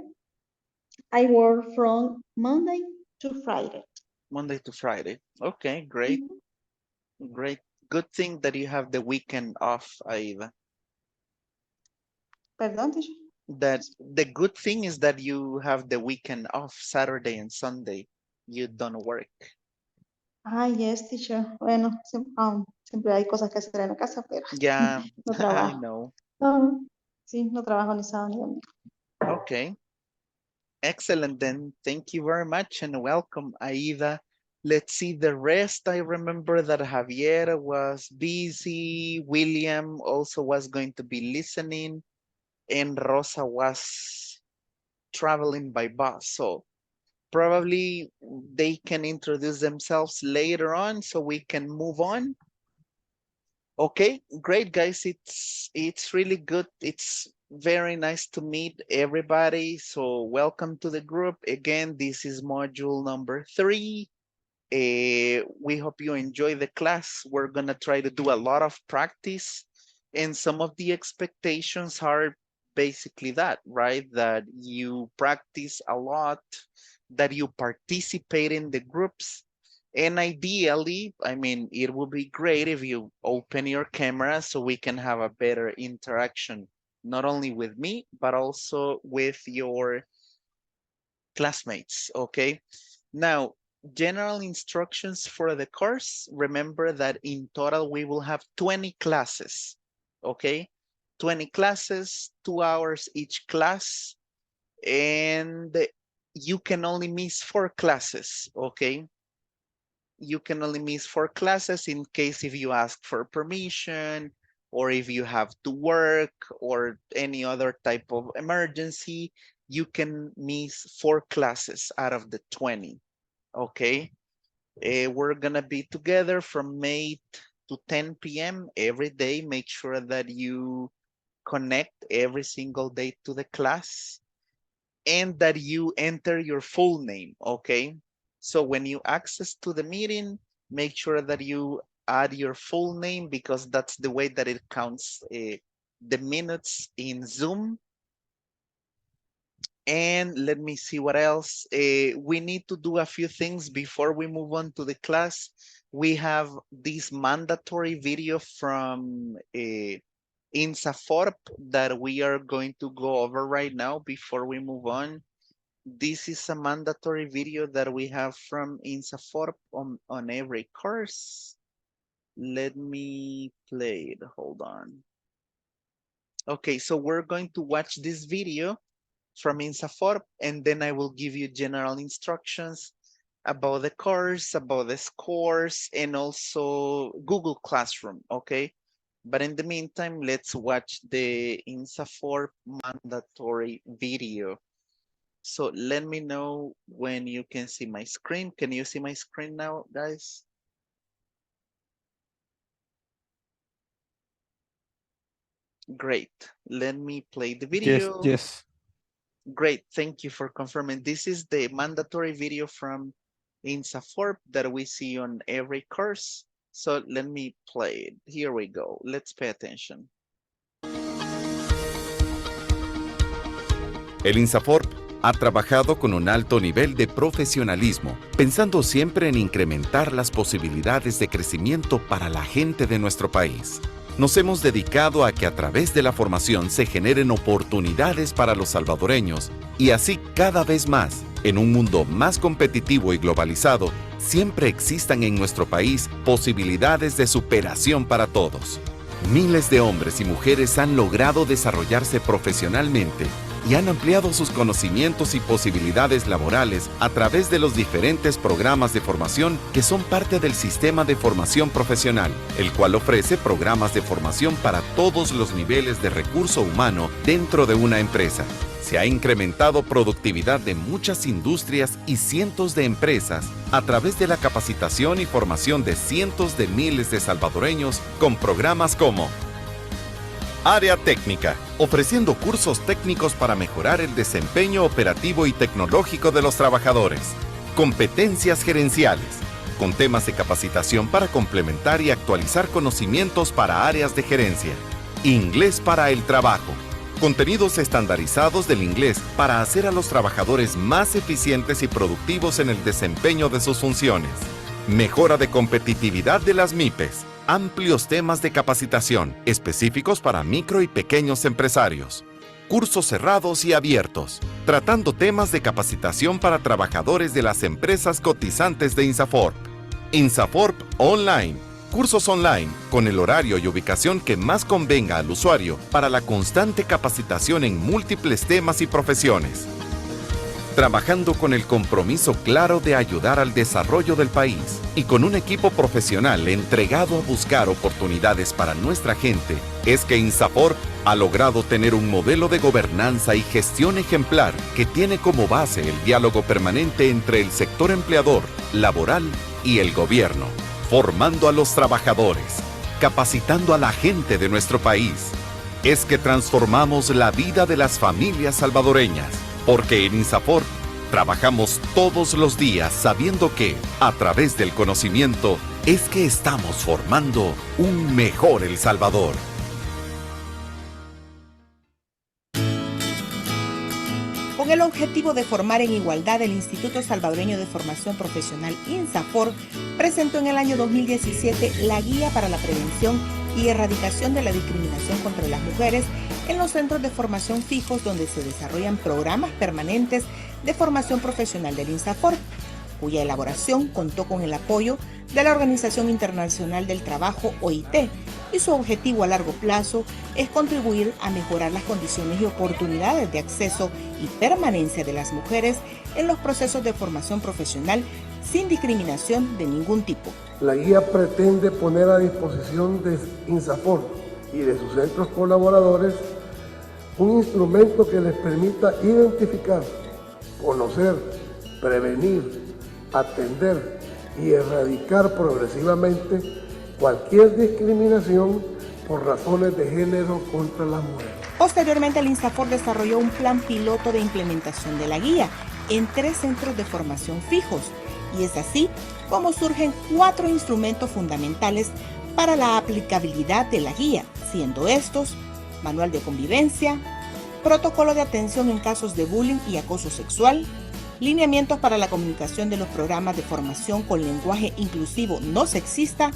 I work from Monday to Friday. Monday to Friday. Okay, great. Great. Good thing that you have the weekend off, Aida. Perdón, teacher. That the good thing is that you have the weekend off, Saturday and Sunday. You don't work. Yes, teacher. Bueno, siempre hay cosas que hacer en la casa, pero Yeah, no I trabajo. know. No, sí, no trabajo ni sábado ni domingo. Okay. Excellent then. Thank you very much and welcome, Aida. Let's see the rest. I remember that Javier was busy. William also was going to be listening. And Rosa was traveling by bus. So probably they can introduce themselves later on so we can move on. Okay, great guys. It's really good. It's very nice to meet everybody. So welcome to the group. Again, this is module number 3. We hope you enjoy the class. We're gonna try to do a lot of practice, and some of the expectations are basically that, right? That you practice a lot, that you participate in the groups, and ideally, I mean, it would be great if you open your camera so we can have a better interaction, not only with me, but also with your classmates, okay? Now, general instructions for the course. Remember that in total, we will have 20 classes, okay? 20 classes, 2 hours each class, and you can only miss 4 classes, okay? You can only miss 4 classes in case if you ask for permission or if you have to work or any other type of emergency, you can miss 4 classes out of the 20, okay? We're gonna be together from 8 to 10 p.m. every day. Make sure that you connect every single day to the class and that you enter your full name, okay? So when you access to the meeting, make sure that you add your full name because that's the way that it counts the minutes in Zoom. And let me see what else. We need to do a few things before we move on to the class. We have this mandatory video from INSAFORP that we are going to go over right now before we move on. This is a mandatory video that we have from INSAFORP on every course. Let me play it, hold on. Okay, so we're going to watch this video from INSAFORP, and then I will give you general instructions about the course, about the scores, and also Google Classroom, okay? But in the meantime, let's watch the INSAFORP mandatory video. So let me know when you can see my screen. Can you see my screen now, guys? Great. Let me play the video. Yes. Great. Thank you for confirming. This is the mandatory video from INSAFORP that we see on every course. So let me play it. Here we go. Let's pay attention. El INSAFORP ha trabajado con un alto nivel de profesionalismo, pensando siempre en incrementar las posibilidades de crecimiento para la gente de nuestro país. Nos hemos dedicado a que a través de la formación se generen oportunidades para los salvadoreños y así cada vez más, en un mundo más competitivo y globalizado, siempre existan en nuestro país posibilidades de superación para todos. Miles de hombres y mujeres han logrado desarrollarse profesionalmente y han ampliado sus conocimientos y posibilidades laborales a través de los diferentes programas de formación que son parte del sistema de formación profesional, el cual ofrece programas de formación para todos los niveles de recurso humano dentro de una empresa. Se ha incrementado productividad de muchas industrias y cientos de empresas a través de la capacitación y formación de cientos de miles de salvadoreños con programas como Área Técnica, ofreciendo cursos técnicos para mejorar el desempeño operativo y tecnológico de los trabajadores. Competencias gerenciales, con temas de capacitación para complementar y actualizar conocimientos para áreas de gerencia. Inglés para el trabajo, contenidos estandarizados del inglés para hacer a los trabajadores más eficientes y productivos en el desempeño de sus funciones. Mejora de competitividad de las MIPES. Amplios temas de capacitación específicos para micro y pequeños empresarios. Cursos cerrados y abiertos, tratando temas de capacitación para trabajadores de las empresas cotizantes de INSAFORP. INSAFORP Online, Cursos online con el horario y ubicación que más convenga al usuario para la constante capacitación en múltiples temas y profesiones. Trabajando con el compromiso claro de ayudar al desarrollo del país y con un equipo profesional entregado a buscar oportunidades para nuestra gente, es que INSAFORP ha logrado tener un modelo de gobernanza y gestión ejemplar que tiene como base el diálogo permanente entre el sector empleador, laboral y el gobierno, formando a los trabajadores, capacitando a la gente de nuestro país. Es que transformamos la vida de las familias salvadoreñas, porque en INSAFORP trabajamos todos los días sabiendo que, a través del conocimiento, es que estamos formando un mejor El Salvador. Con el objetivo de formar en igualdad, el Instituto Salvadoreño de Formación Profesional INSAFORP presentó en el año 2017 la Guía para la Prevención y Erradicación de la Discriminación contra las Mujeres en los centros de formación fijos donde se desarrollan programas permanentes de formación profesional del INSAFORP, cuya elaboración contó con el apoyo de la Organización Internacional del Trabajo, OIT, y su objetivo a largo plazo es contribuir a mejorar las condiciones y oportunidades de acceso y permanencia de las mujeres en los procesos de formación profesional sin discriminación de ningún tipo. La guía pretende poner a disposición de INSAFORP y de sus centros colaboradores un instrumento que les permita identificar, conocer, prevenir, atender y erradicar progresivamente cualquier discriminación por razones de género contra las mujeres. Posteriormente, el INSAFORP desarrolló un plan piloto de implementación de la guía en 3 centros de formación fijos, y es así como surgen 4 instrumentos fundamentales para la aplicabilidad de la guía, siendo estos: manual de convivencia, protocolo de atención en casos de bullying y acoso sexual, lineamientos para la comunicación de los programas de formación con lenguaje inclusivo no sexista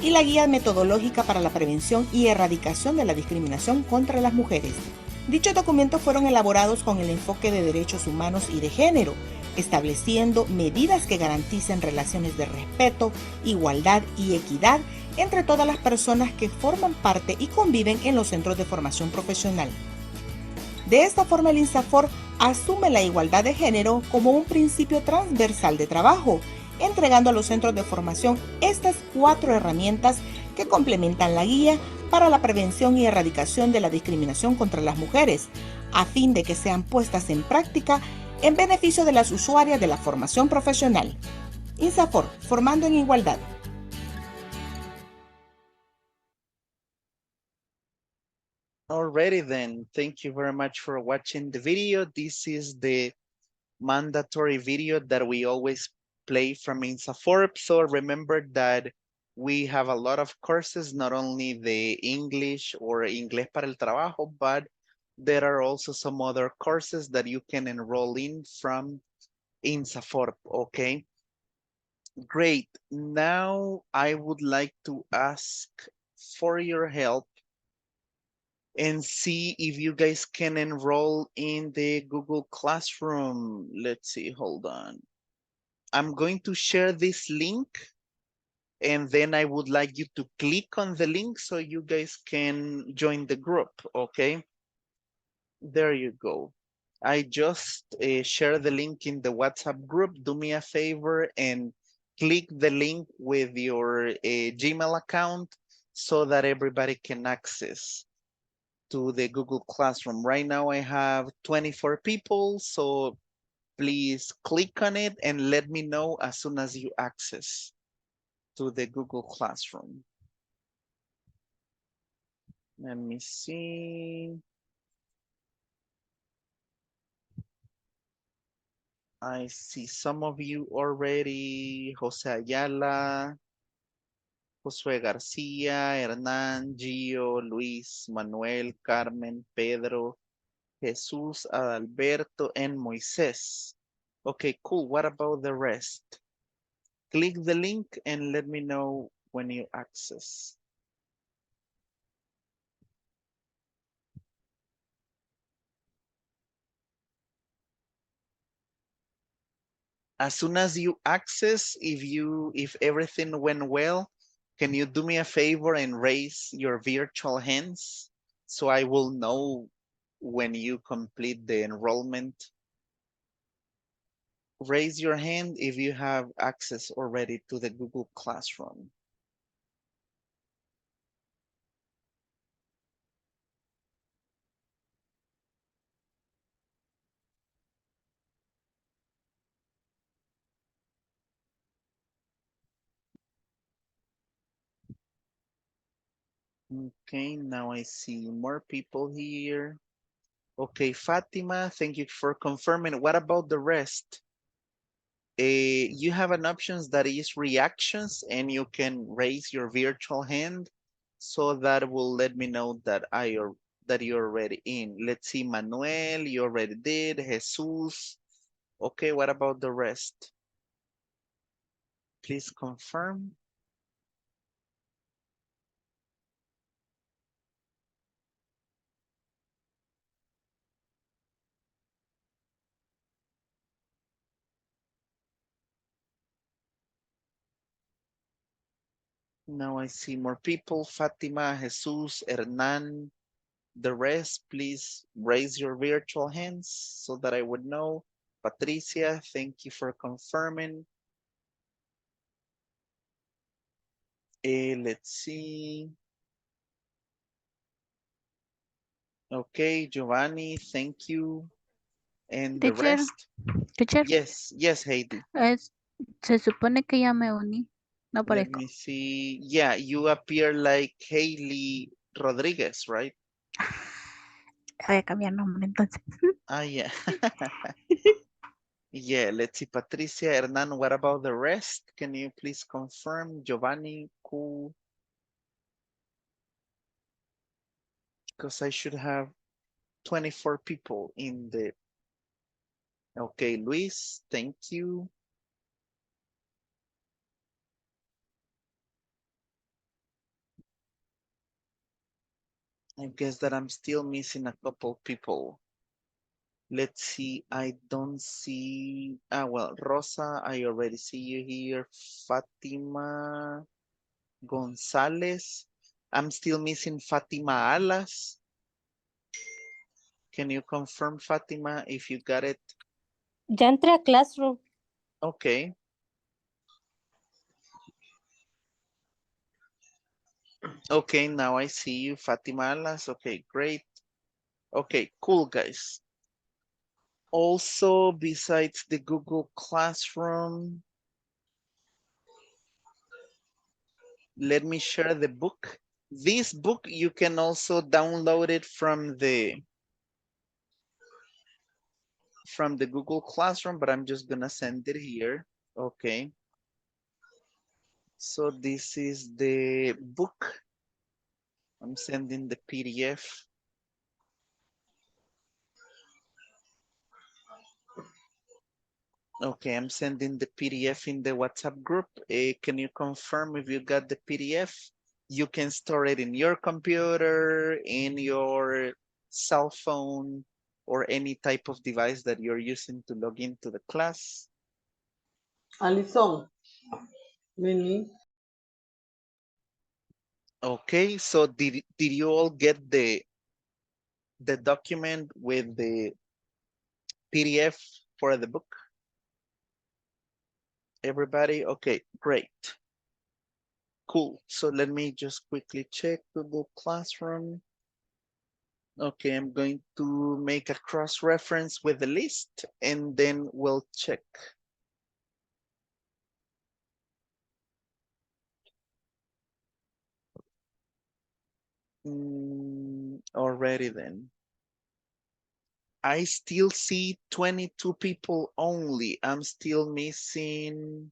y la guía metodológica para la prevención y erradicación de la discriminación contra las mujeres. Dichos documentos fueron elaborados con el enfoque de derechos humanos y de género, estableciendo medidas que garanticen relaciones de respeto, igualdad y equidad entre todas las personas que forman parte y conviven en los centros de formación profesional. De esta forma, el INSAFORP asume la igualdad de género como un principio transversal de trabajo, entregando a los centros de formación estas 4 herramientas que complementan la guía para la prevención y erradicación de la discriminación contra las mujeres, a fin de que sean puestas en práctica en beneficio de las usuarias de la formación profesional. INSAFORP, formando en igualdad. Alrighty then, thank you very much for watching the video. This is the mandatory video that we always play from INSAFORP. So remember that we have a lot of courses, not only the English or Inglés para el Trabajo, but there are also some other courses that you can enroll in from INSAFORP, okay? Great. Now I would like to ask for your help and see if you guys can enroll in the Google Classroom. Let's see, hold on. I'm going to share this link, and then I would like you to click on the link so you guys can join the group, okay? There you go. I just share the link in the WhatsApp group. Do me a favor and click the link with your Gmail account so that everybody can access to the Google Classroom. Right now I have 24 people, so please click on it and let me know as soon as you access to the Google Classroom. Let me see. I see some of you already. Jose Ayala, Josué García, Hernán, Gio, Luis, Manuel, Carmen, Pedro, Jesús, Adalberto, and Moisés. Okay, cool. What about the rest? Click the link and let me know when you access. As soon as you access, if everything went well, Can you do me a favor and raise your virtual hands so I will know when you complete the enrollment? Raise your hand if you have access already to the Google Classroom. Okay, now I see more people here. Okay, Fatima, thank you for confirming. What about the rest? You have an option that is reactions, and you can raise your virtual hand, so that will let me know that that you're already in. Let's see, Manuel, you already did. Jesus. Okay, what about the rest? Please confirm. Now I see more people. Fatima, Jesus, Hernan. The rest, please raise your virtual hands so that I would know. Patricia, thank you for confirming. Let's see. Okay, Giovanni, thank you. And the Teacher, rest? teacher, Yes, yes, Heidi. se supone que ya me uní. No Let aparezco. me see. Yeah, you appear like Hailey Rodriguez, right? Voy a cambiar nombre entonces. Ah, yeah. Yeah, let's see. Patricia, Hernan, what about the rest? Can you please confirm? Giovanni, cool. Because I should have 24 people in the... Okay, Luis, thank you. I guess that I'm still missing a couple people. Let's see, I don't see... Ah, well, Rosa, I already see you here. Fatima Gonzalez. I'm still missing Fatima Alas. Can you confirm, Fatima, if you got it? Ya entré a Classroom. Okay. Okay, now I see you, Fatima Alas. Okay, great. Okay, cool, guys. Also, besides the Google Classroom, let me share the book. This book, you can also download it from the Google Classroom, but I'm just gonna send it here. Okay. So this is the book. I'm sending the PDF. Okay, I'm sending the PDF in the WhatsApp group. Can you confirm if you got the PDF? You can store it in your computer, in your cell phone, or any type of device that you're using to log into the class. Alison, Mini. Okay, so did you all get the document with the PDF for the book? Everybody? Okay, great. Cool. So let me just quickly check Google Classroom. Okay, I'm going to make a cross-reference with the list and then we'll check. Already then. I still see 22 people only. I'm still missing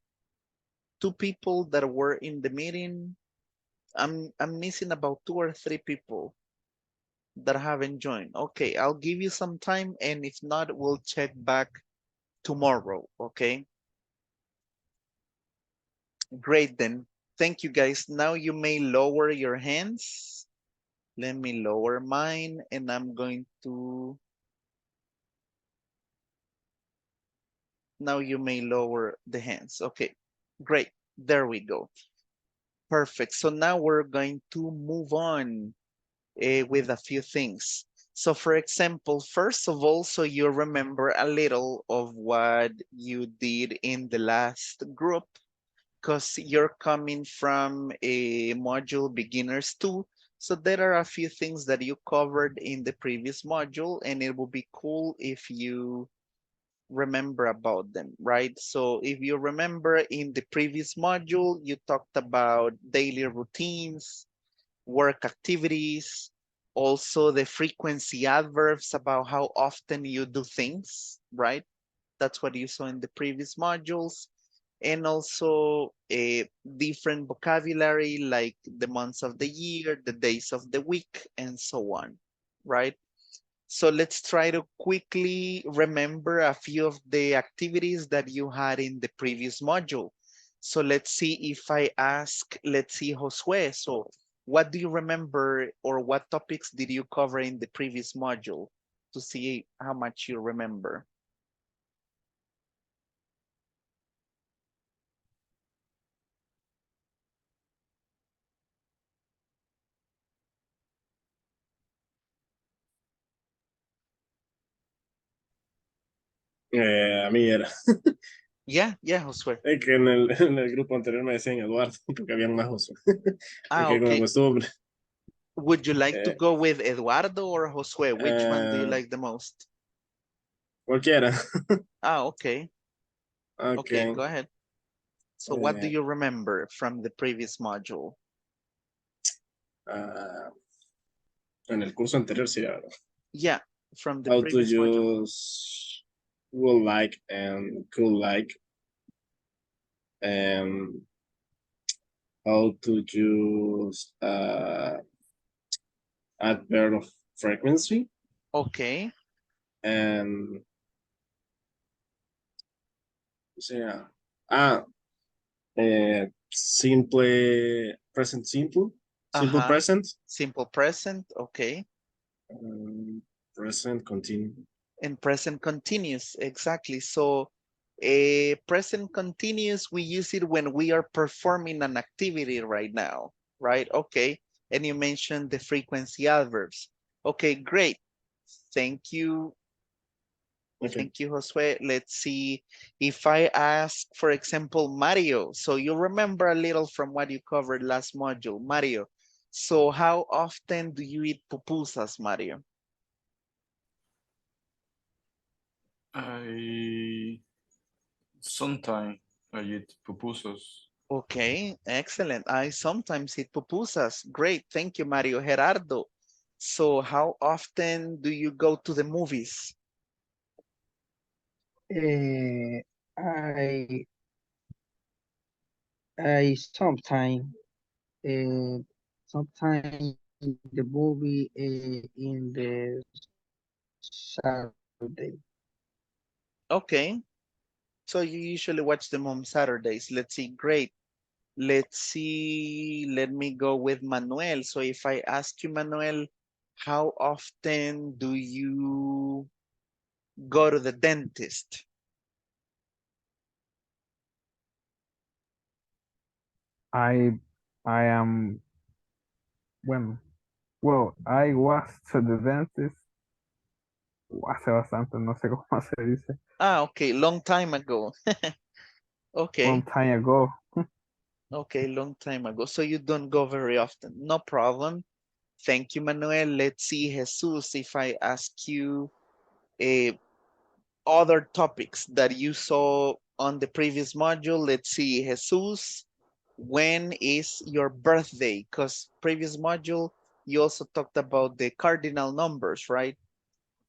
2 people that were in the meeting. I'm missing about 2 or 3 people that haven't joined. Okay, I'll give you some time, and if not, we'll check back tomorrow, okay? Great then. Thank you guys. Now you may lower your hands. Let me lower mine, and I'm going to... Now you may lower the hands. Okay, great. There we go. Perfect. So now we're going to move on with a few things. So for example, first of all, so you remember a little of what you did in the last group, because you're coming from a module beginners 2. So there are a few things that you covered in the previous module, and it will be cool if you remember about them, right? So if you remember in the previous module, you talked about daily routines, work activities, also the frequency adverbs about how often you do things, right? That's what you saw in the previous modules. And also a different vocabulary like the months of the year, the days of the week, and so on, right? So let's try to quickly remember a few of the activities that you had in the previous module. So let's see if I ask, let's see, Josue. So what do you remember, or what topics did you cover in the previous module, to see how much you remember? A mí era. Yeah, Josué. Es que en el grupo anterior me decían Eduardo, porque habían más Josué. Es que con la Okay. costumbre. Would you like to go with Eduardo or Josué? Which one do you like the most? Cualquiera. Okay. Okay. Okay, go ahead. So what do you remember from the previous module? En el curso anterior, sí, ¿verdad? Yeah, from the How previous to module. use would like and could like, and how to use adverb of frequency. Okay. And yeah. Simple present simple. Simple present. Simple present, okay. Present continuous. And present continuous, exactly. So present continuous, we use it when we are performing an activity right now, right? Okay. And you mentioned the frequency adverbs. Okay, great. Thank you. Okay. Thank you, Josue. Let's see if I ask, for example, Mario. So you remember a little from what you covered last module, Mario. So how often do you eat pupusas, Mario? Sometimes I eat pupusas. Okay, excellent. I sometimes eat pupusas. Great, thank you, Mario. Gerardo, so how often do you go to the movies? I sometimes the movie in the Saturday. Okay, so you usually watch them on Saturdays. Let's see, great. Let's see, let me go with Manuel. So if I ask you, Manuel, how often do you go to the dentist? I am well, I was to the dentist hace bastante, no sé cómo se dice. Okay, long time ago. Okay. Long time ago. Okay, long time ago. So you don't go very often. No problem. Thank you, Manuel. Let's see, Jesus, if I ask you other topics that you saw on the previous module. Let's see, Jesus, when is your birthday? Because previous module, you also talked about the cardinal numbers, right?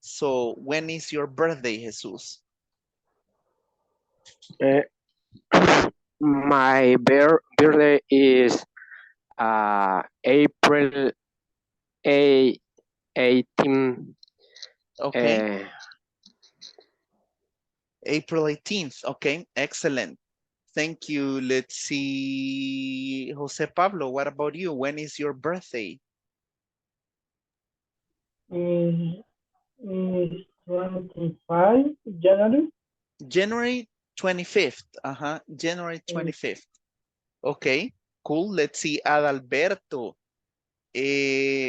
So when is your birthday, Jesus? My birthday is April 18. Okay. April 18th. Okay, excellent. Thank you. Let's see, Jose Pablo, what about you? When is your birthday? 25 January. January 25th. January 25th. Okay. Cool. Let's see, Adalberto.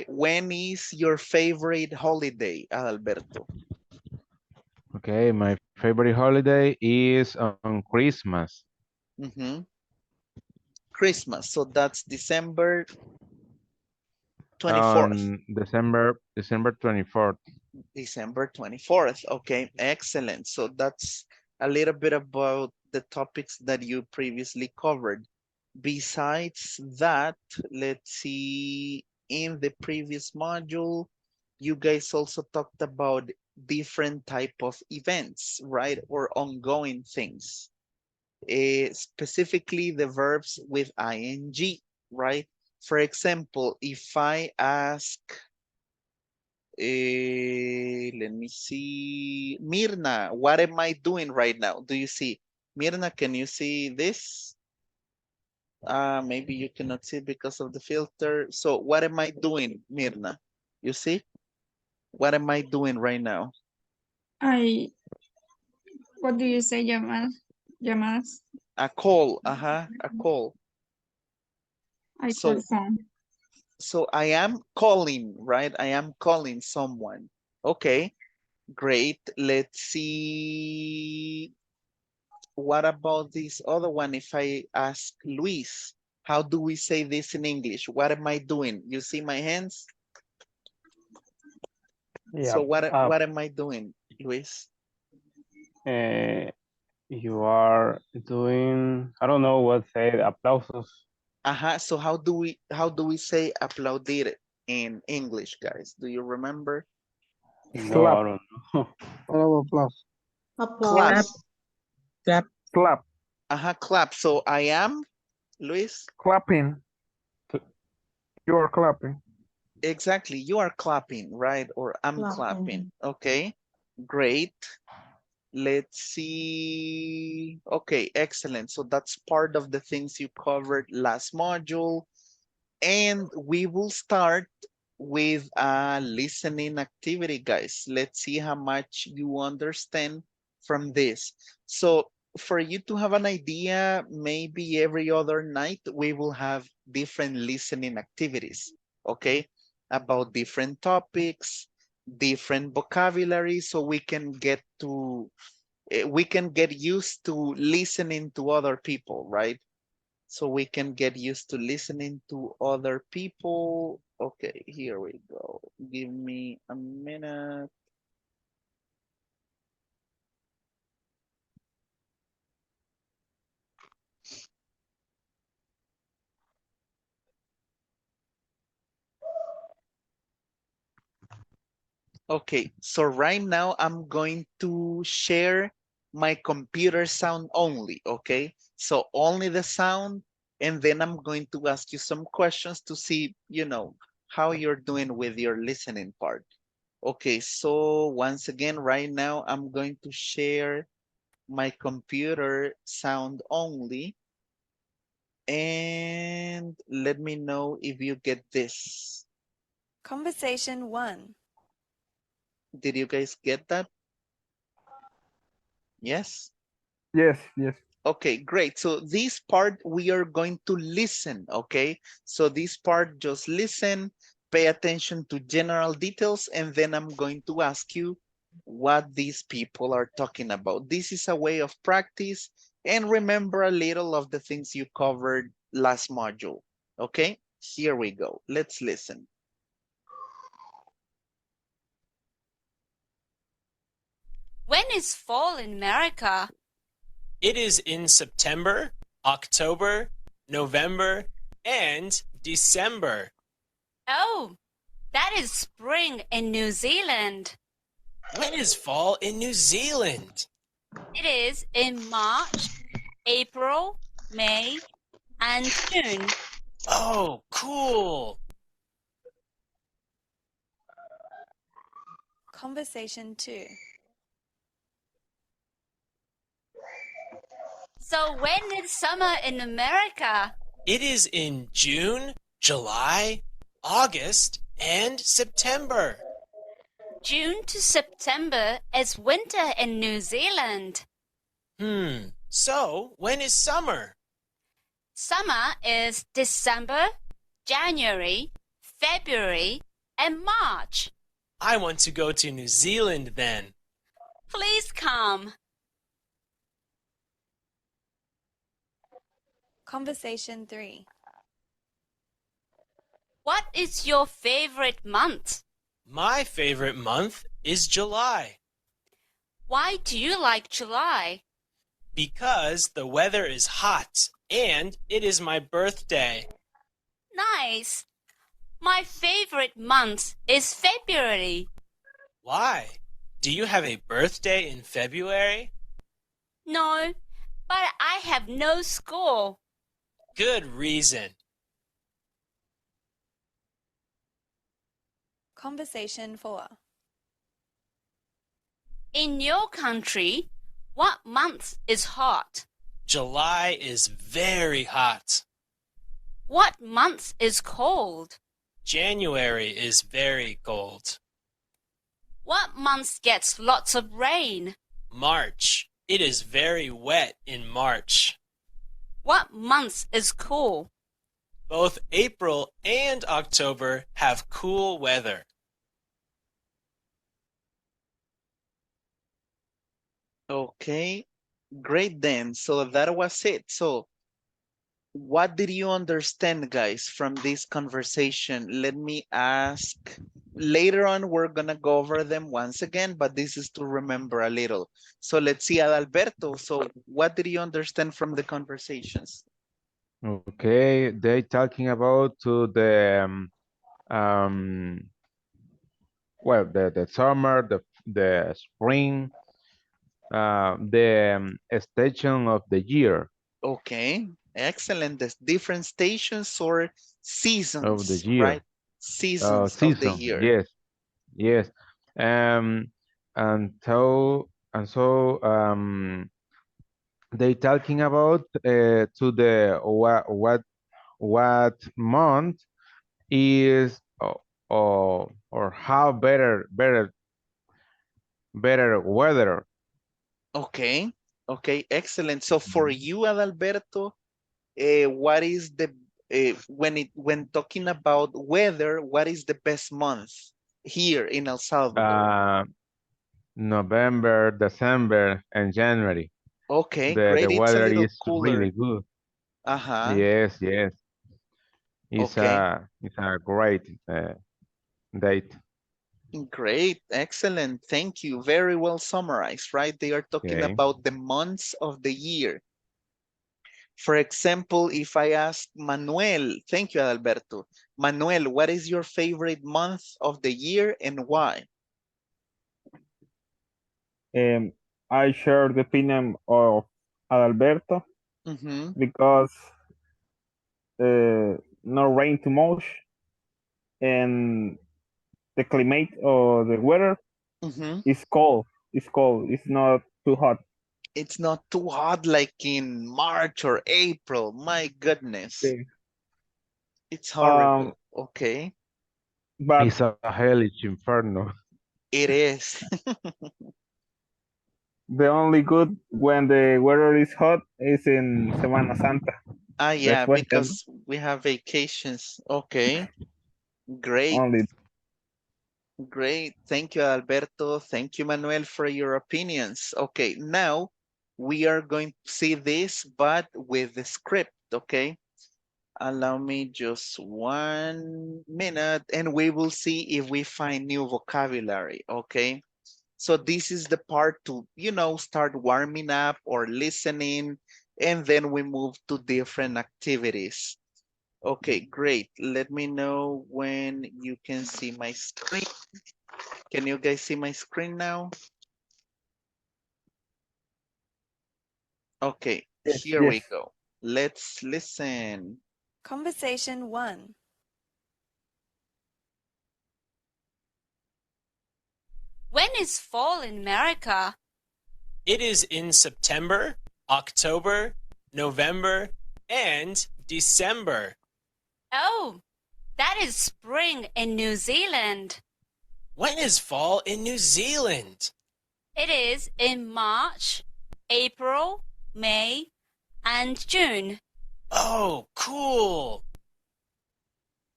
When is your favorite holiday, Adalberto? Okay, my favorite holiday is on Christmas. Christmas. So that's December 24th. On December 24th. December 24th. Okay, excellent. So that's a little bit about the topics that you previously covered. Besides that, let's see, in the previous module, you guys also talked about different type of events, right? Or ongoing things. Specifically the verbs with ing, right? For example, if I ask, let me see, Mirna, what am I doing right now? Do you see? Mirna, can you see this? Maybe you cannot see because of the filter. So what am I doing, Mirna? You see? What am I doing right now? What do you say, llamadas? A call, a call. I call phone. So I am calling, right? I am calling someone. Okay, great. Let's see. What about this other one? If I ask Luis, how do we say this in English? What am I doing? You see my hands? Yeah. So what am I doing, Luis? You are doing, I don't know what say, aplausos. So how do we say aplaudir in English, guys? Do you remember? No, I don't know. Applause. Clap. Clap. Clap. Clap. So I am, Luis? Clapping. You are clapping. Exactly. You are clapping, right? Or I'm clapping. Okay, great. Let's see. Okay, excellent. So that's part of the things you covered last module. And we will start with a listening activity, guys. Let's see how much you understand from this. So for you to have an idea, maybe every other night we will have different listening activities, okay? About different topics, different vocabulary, so we can get used to listening to other people, right? So we can get used to listening to other people. Okay, here we go. Give me a minute. Okay, so right now I'm going to share my computer sound only, okay? So only the sound, and then I'm going to ask you some questions to see, how you're doing with your listening part. Okay, so once again, right now I'm going to share my computer sound only. And let me know if you get this. Conversation 1. Did you guys get that? Yes? Yes. Okay, great. So this part we are going to listen, okay? So this part, just listen, pay attention to general details, and then I'm going to ask you what these people are talking about. This is a way of practice, and remember a little of the things you covered last module, okay? Here we go. Let's listen. When is fall in America? It is in September, October, November, and December. Oh, that is spring in New Zealand. When is fall in New Zealand? It is in March, April, May, and June. Oh, cool. Conversation 2. So when is summer in America? It is in June, July, August, and September. June to September is winter in New Zealand. So when is summer? Summer is December, January, February, and March. I want to go to New Zealand then. Please come. Conversation 3. What is your favorite month? My favorite month is July Why do you like July? because the weather is hot and it is my birthday. Nice. My favorite month is February. Why? Do you have a birthday in February? No, but I have no school. Good reason. Conversation 4. In your country, what month is hot? July is very hot. What month is cold? January is very cold. What month gets lots of rain? March. It is very wet in March. What month is cool? Both April and October have cool weather. Okay, great then. So that was it. So what did you understand, guys, from this conversation? Let me ask. Later on, we're gonna go over them once again, but this is to remember a little. So let's see, Adalberto. So what did you understand from the conversations? Okay, they talking about to um well the summer, the spring, the station of the year Okay, excellent. There's different stations or of the seasons, year. right? Seasons of the Season, year. yes, yes. Um, and so they talking about to the what month is or how better weather. Okay, okay, excellent. So for you, Adalberto, what is the when talking about weather, what is the best month here in El Salvador? November, December, and January. Okay, The great. It's a weather little is really cooler. good. Uh-huh. Yes, yes. Okay, It's a great date. great. Excellent. Thank you. Very well summarized, right? They are talking Okay. about the months of the year. For example, if I ask Manuel, thank you, Adalberto. Manuel, what is your favorite month of the year and why? I share the opinion of Adalberto Mm-hmm. because no rain too much and the climate or the weather Mm-hmm. is cold. It's cold. It's not too hot. It's not too hot like in March or April. My goodness. Okay. It's horrible. Okay. But It's a hellish inferno. It is. the only good when the weather is hot is in Semana Santa. Yeah, Después ya no. because we have vacations. Okay. Great. Only. Great. Thank you, Alberto. Thank you, Manuel, for your opinions. Okay, now we are going to see this, but with the script, okay? Allow me just 1 minute and we will see if we find new vocabulary, okay? So this is the part to, start warming up or listening, and then we move to different activities. Okay, great. Let me know when you can see my screen. Can you guys see my screen now? Okay, Yes, here yes. we go. Let's listen. Conversation 1. When is fall in America? It is in September, October, November, and December. Oh, that is spring in New Zealand. When is fall in New Zealand? It is in March, April, May, and June. Oh, cool.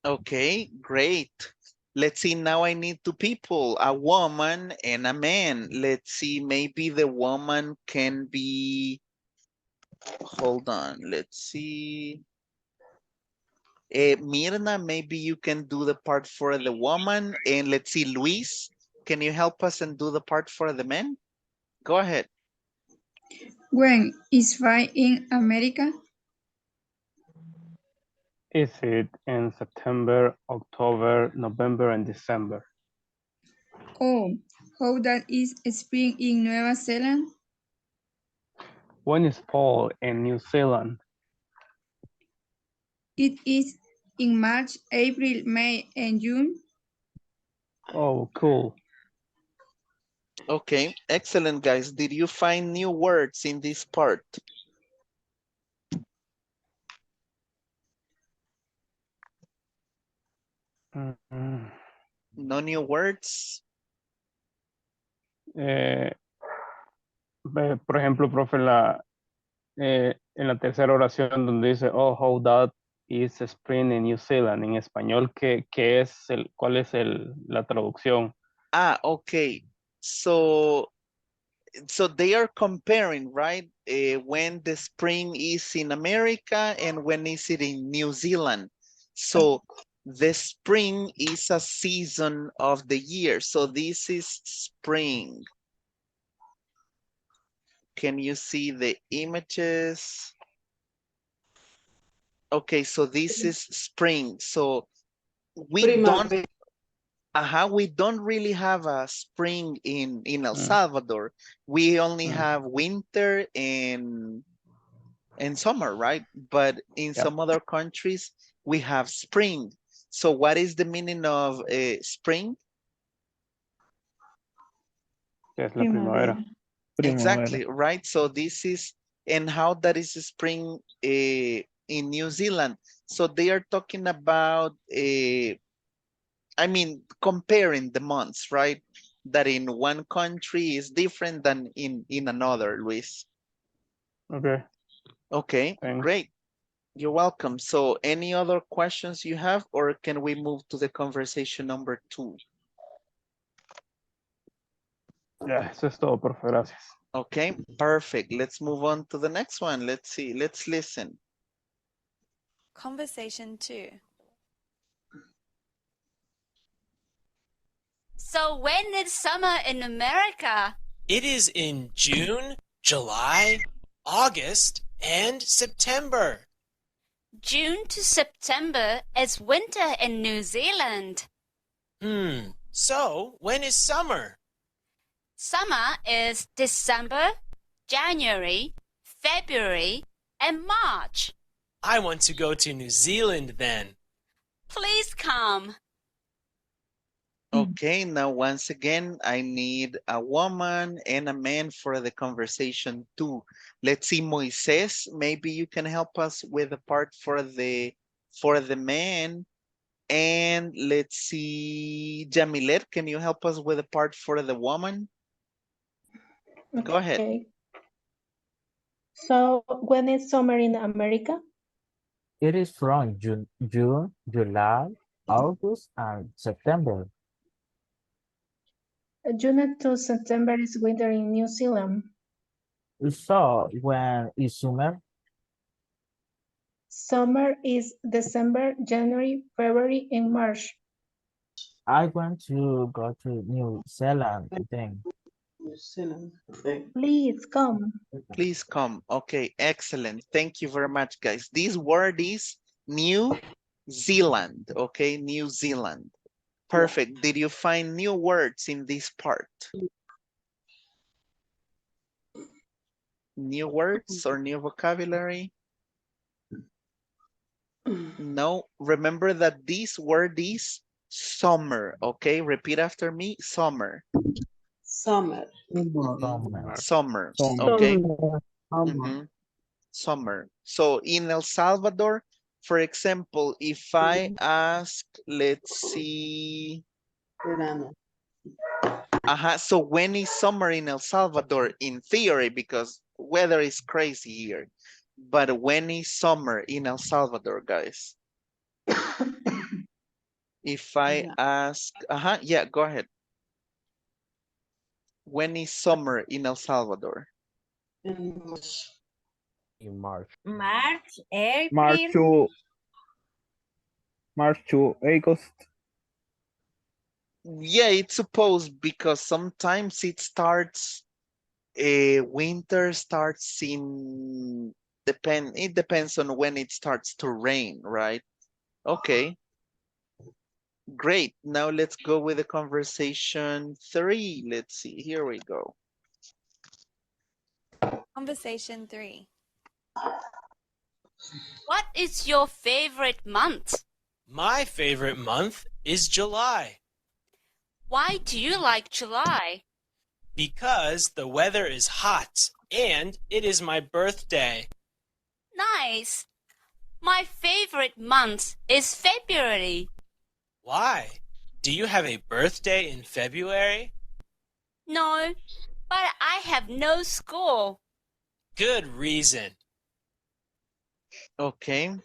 Okay, great. Let's see, now I need two people, a woman and a man. Let's see, maybe the woman can be, hold on, let's see. Mirna, maybe you can do the part for the woman. And let's see, Luis, can you help us and do the part for the man? Go ahead. When is spring in America? Is it in September, October, November, and December? Oh, how that is spring in New Zealand? When is fall in New Zealand? It is in March, April, May, and June. Oh, cool. Okay, excellent, guys. Did you find new words in this part? No new words? Por ejemplo, profe, en la tercera oración donde dice, oh, how that is spring in New Zealand, en español, ¿qué es cuál es la traducción? Ah, okay. So they are comparing, right? When the spring is in America and when is it in New Zealand. So the spring is a season of the year. So this is spring. Can you see the images? Okay, so this is spring. So we don't really have a spring in El Salvador. We only have winter and summer, right? But in some other countries, we have spring. So what is the meaning of spring? Es la primavera. Exactly, right? So this is, and how that is spring in New Zealand. So they are talking about, I mean, comparing the months, right? That in one country is different than in another, Luis. Okay. Okay, Thanks. great. You're welcome. So any other questions you have, or can we move to the conversation number 2? Ya, eso es todo, profe. Gracias. Okay, perfect. Let's move on to the next one. Let's see. Let's listen. Conversation 2. So when is summer in America? It is in June, July, August, and September. June to September is winter in New Zealand. So when is summer? Summer is December, January, February, and March. I want to go to New Zealand then. Please come. Okay, now once again, I need a woman and a man for the conversation 2. Let's see, Moises, maybe you can help us with the part for the man. And let's see, Jamilet, can you help us with the part for the woman? Go ahead. Okay. So when is summer in America? It is from June, July, August, and September. June to September is winter in New Zealand. So when is summer? Summer is December, January, February, and March. I want to go to New Zealand then. Please come. Please come. Okay, excellent. Thank you very much, guys. This word is New Zealand. Okay, New Zealand. Perfect. Did you find new words in this part? New words or new vocabulary? No. Remember that this word is summer. Okay, repeat after me. Summer. Summer. Summer. Okay. Summer. So in El Salvador, for example, if I ask, let's see. Verano. So when is summer in El Salvador? In theory, because weather is crazy here. But when is summer in El Salvador, guys? If I ask, yeah, go ahead. When is summer in El Salvador? In March. In March. March, April. March to August. Yeah, it's supposed because sometimes it starts, winter starts in, it depends on when it starts to rain, right? Okay. Great. Now let's go with the conversation 3. Let's see. Here we go. Conversation 3. What is your favorite month? My favorite month is July Why do you like July? because the weather is hot and it is my birthday. Nice. My favorite month is February. Why? Do you have a birthday in February? No, but I have no school. Good reason. Okay.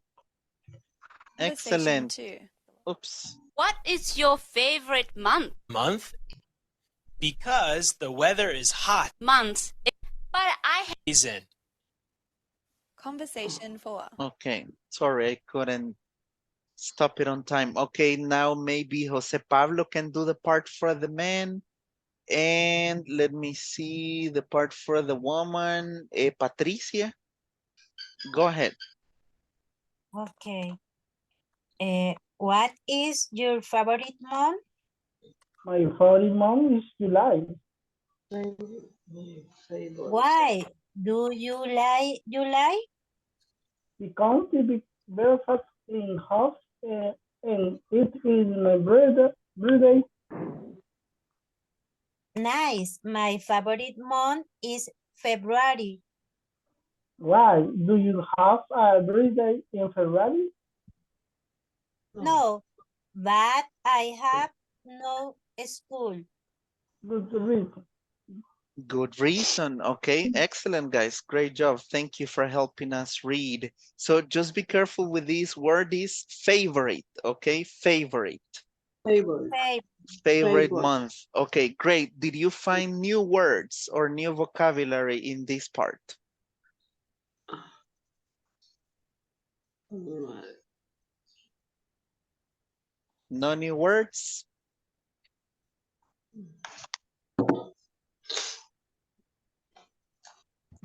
Conversation Excellent. 2. Oops. What is your favorite month? Month? Because the weather is hot. Month. But I have Reason. Conversation 4. Okay. Sorry, I couldn't stop it on time. Okay, now maybe Jose Pablo can do the part for the man. And let me see the part for the woman. Patricia, go ahead. Okay. What is your favorite month? My favorite month is July. Why do you like July? Because it is very fast in house and it is my birthday. Nice. My favorite month is February. Why? Do you have a birthday in February? No, but I have no school. Good reason. Good reason. Okay, excellent, guys. Great job. Thank you for helping us read. So just be careful with these words. Favorite, okay? Favorite. Favorite month. Okay, great. Did you find new words or new vocabulary in this part? No new words?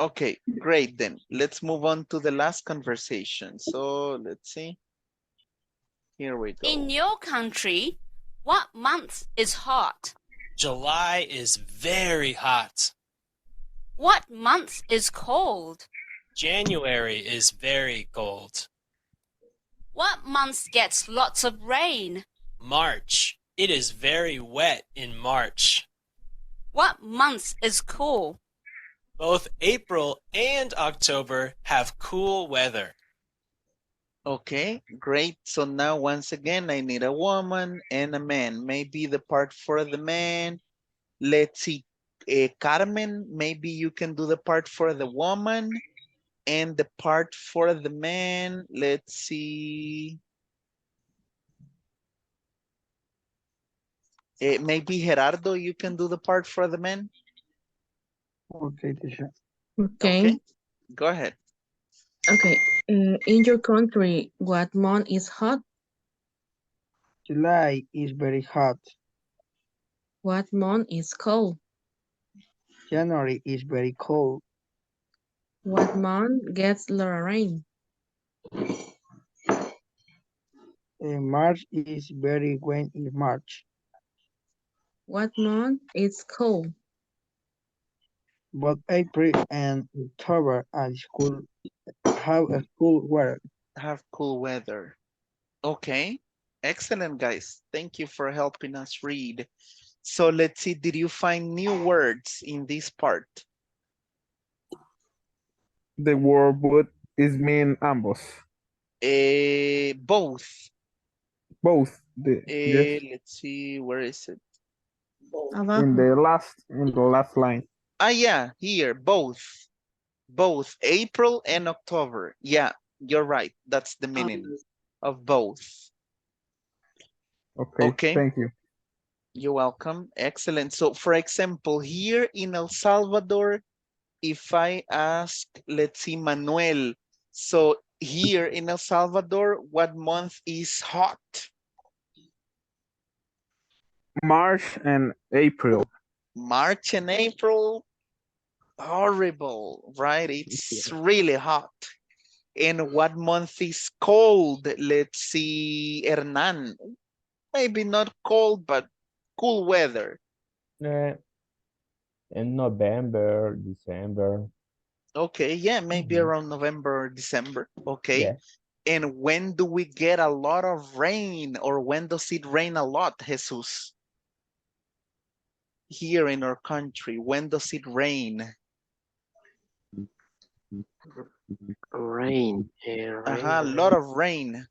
Okay, great then. Let's move on to the last conversation. So let's see. Here we go. In your country, what month is hot? July is very hot. What month is cold? January is very cold. What month gets lots of rain? March. It is very wet in March. What month is cool? Both April and October have cool weather. Okay, great. So now once again, I need a woman and a man. Maybe the part for the man. Let's see. Carmen, maybe you can do the part for the woman and the part for the man. Let's see. Maybe Gerardo, you can do the part for the man. Okay, teacher. Okay, go ahead. Okay. In your country, what month is hot? July is very hot. What month is cold? January is very cold. What month gets a lot of rain? March is very wet in March. What month is cold? Both April and October at school have a cool weather. Have cool weather. Okay, excellent, guys. Thank you for helping us read. So let's see, did you find new words in this part? The word both is mean ambos. Both. Both. Yes. Let's see, where is it? In the last line. Ah, yeah, here, both. Both April and October. Yeah, you're right. That's the meaning of both. Okay, Okay. thank you. You're welcome. Excellent. So for example, here in El Salvador, if I ask, let's see, Manuel. So here in El Salvador, what month is hot? March and April. March and April, horrible, right? It's really hot. And what month is cold? Let's see, Hernan. Maybe not cold, but cool weather. In November, December. Okay, yeah, maybe around November or December. Okay. Yeah. And when do we get a lot of rain, or when does it rain a lot, Jesus? Here in our country, when does it rain? Rain. A lot of rain.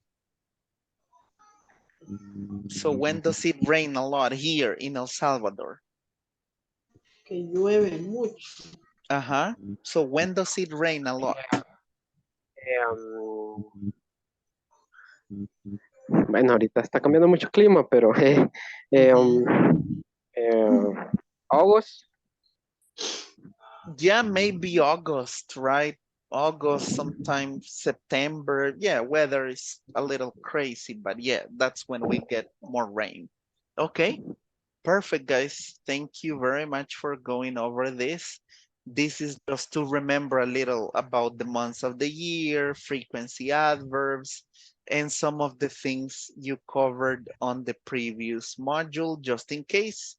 So when does it rain a lot here in El Salvador? Que llueve mucho. So when does it rain a lot? Bueno, ahorita está cambiando mucho clima, pero August. Yeah, maybe August, right? August, sometimes September. Yeah, weather is a little crazy, but yeah, that's when we get more rain. Okay, perfect, guys. Thank you very much for going over this. This is just to remember a little about the months of the year, frequency adverbs, and some of the things you covered on the previous module, just in case.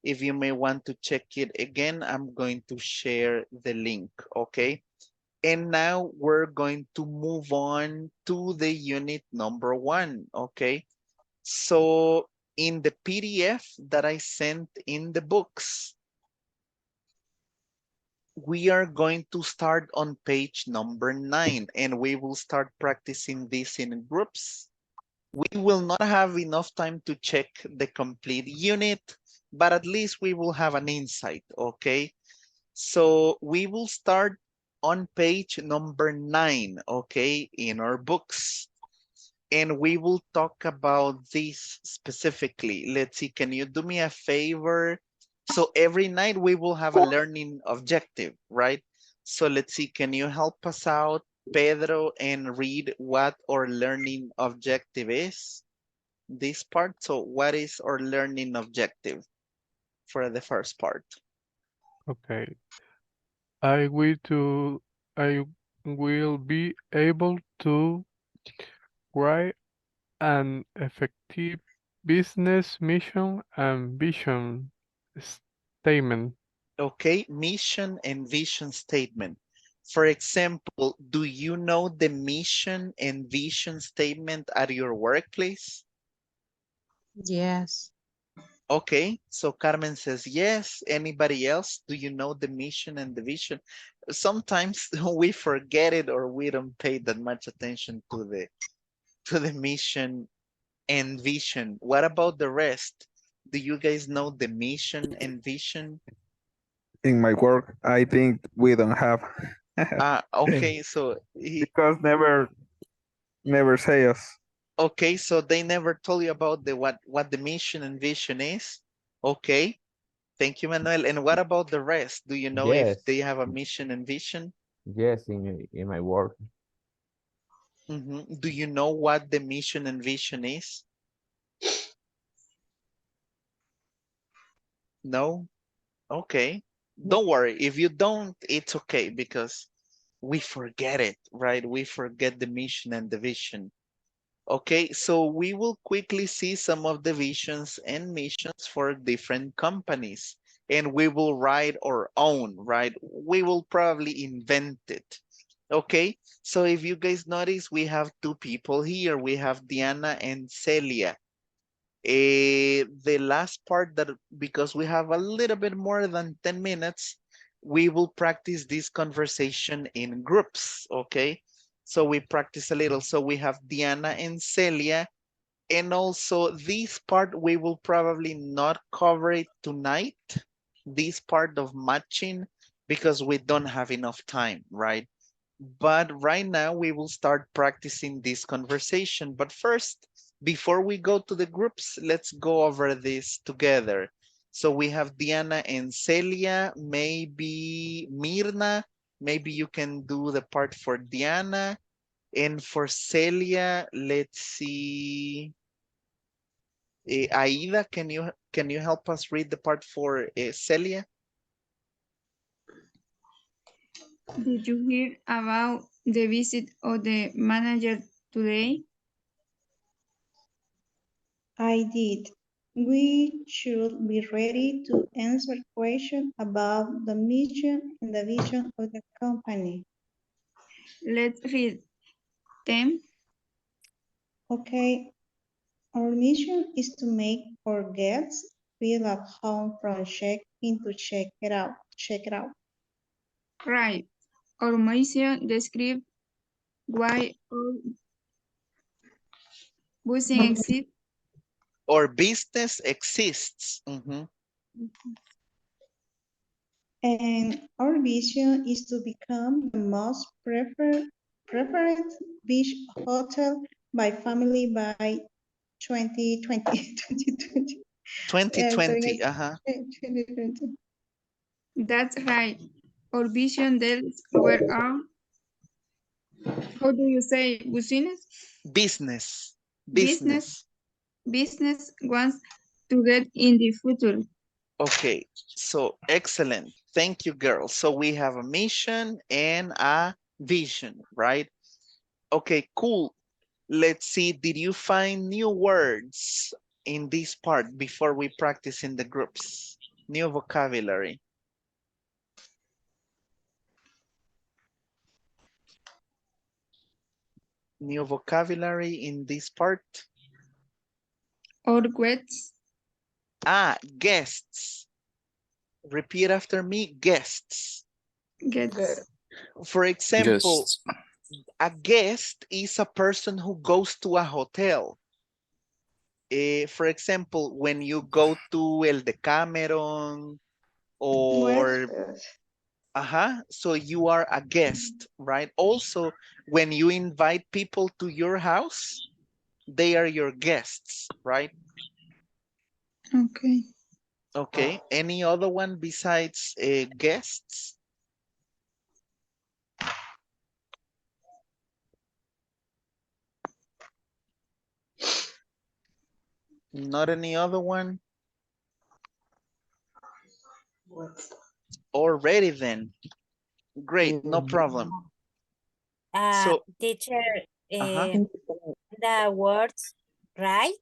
If you may want to check it again, I'm going to share the link, okay? And now we're going to move on to the unit number 1, okay? So in the PDF that I sent in the books, we are going to start on page number 9, and we will start practicing this in groups. We will not have enough time to check the complete unit, but at least we will have an insight, okay? So we will start on page number 9, okay, in our books. And we will talk about this specifically. Let's see, can you do me a favor? So every night we will have a learning objective, right? So let's see, can you help us out, Pedro, and read what our learning objective is? This part. So what is our learning objective for the first part? Okay. I will be able to write an effective business mission and vision statement. Okay, mission and vision statement. For example, do you know the mission and vision statement at your workplace? Yes. Okay, so Carmen says yes. Anybody else? Do you know the mission and the vision? Sometimes we forget it, or we don't pay that much attention to the mission and vision. What about the rest? Do you guys know the mission and vision? In my work, I think we don't have. Okay, so because never say us. okay, so they never told you about the what the mission and vision is. Okay, thank you, Manuel. And what about the rest? Do you know if Yes. they have a mission and vision? Yes, in my work. Do you know what the mission and vision is? No? Okay. Don't worry. If you don't, it's okay, because we forget it, right? We forget the mission and the vision. Okay, so we will quickly see some of the visions and missions for different companies, and we will write our own, right? We will probably invent it. Okay, so if you guys notice, we have two people here. We have Diana and Celia. The last part, that because we have a little bit more than 10 minutes, we will practice this conversation in groups, okay? So we practice a little. So we have Diana and Celia, and also this part we will probably not cover it tonight, this part of matching, because we don't have enough time, right? But right now we will start practicing this conversation. But first, before we go to the groups, let's go over this together. So we have Diana and Celia, maybe Mirna, maybe you can do the part for Diana. And for Celia, let's see. Aida, can you help us read the part for Celia? Did you hear about the visit of the manager today? I did. We should be ready to answer questions about the mission and the vision of the company. Let's read them. Okay, our mission is to make our guests feel at home from check-in to check it out. Check it out. Right. Our mission describes why our business exists. Or business exists. Mhm. And our vision is to become the most preferred beach hotel by family by 2020. 2020. 2020, uh-huh. 2020. That's right. Our vision deals where our, how do you say business? Business. Business wants to get in the future. Okay, so excellent. Thank you, girls. So we have a mission and a vision, right? Okay, cool. Let's see, did you find new words in this part before we practice in the groups? New vocabulary. New vocabulary in this part? Or guests. Ah, guests. Repeat after me, guests. Guests. For example, Guests. a guest is a person who goes to a hotel. For example, when you go to El Decameron or so you are a guest, right? Also, when you invite people to your house, they are your guests, right? Okay. Okay, any other one besides guests? Not any other one? Already then. Great, no problem. So, Teacher, uh-huh. the words right?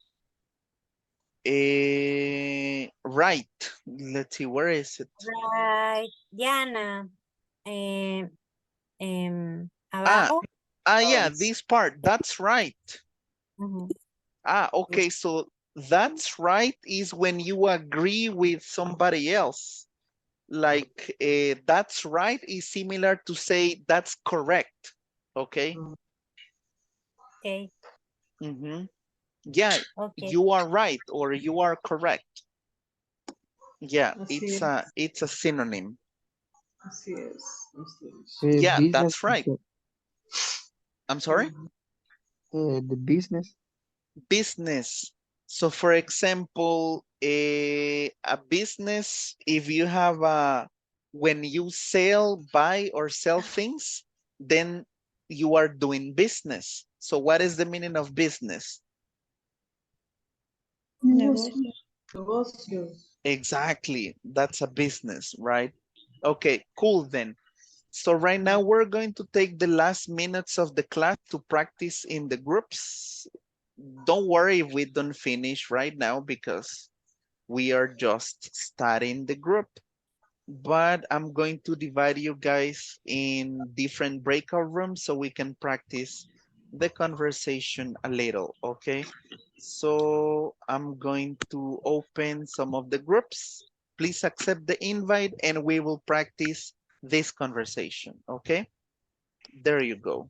Right. Let's see, where is it? Right, Diana. Abajo. Yeah, this part, that's right. Okay, so that's right is when you agree with somebody else. Like, that's right is similar to say that's correct. Okay? Okay. Yeah, Okay. you are right or you are correct. Yeah, it's a synonym. Yeah, that's right. I'm sorry? The business. Business. So for example, a business, if you have when you buy or sell things, then you are doing business. So what is the meaning of business? Exactly. That's a business, right? Okay, cool then. So right now we're going to take the last minutes of the class to practice in the groups. Don't worry if we don't finish right now because we are just starting the group. But I'm going to divide you guys in different breakout rooms so we can practice the conversation a little, okay? So I'm going to open some of the groups. Please accept the invite and we will practice this conversation, okay? There you go.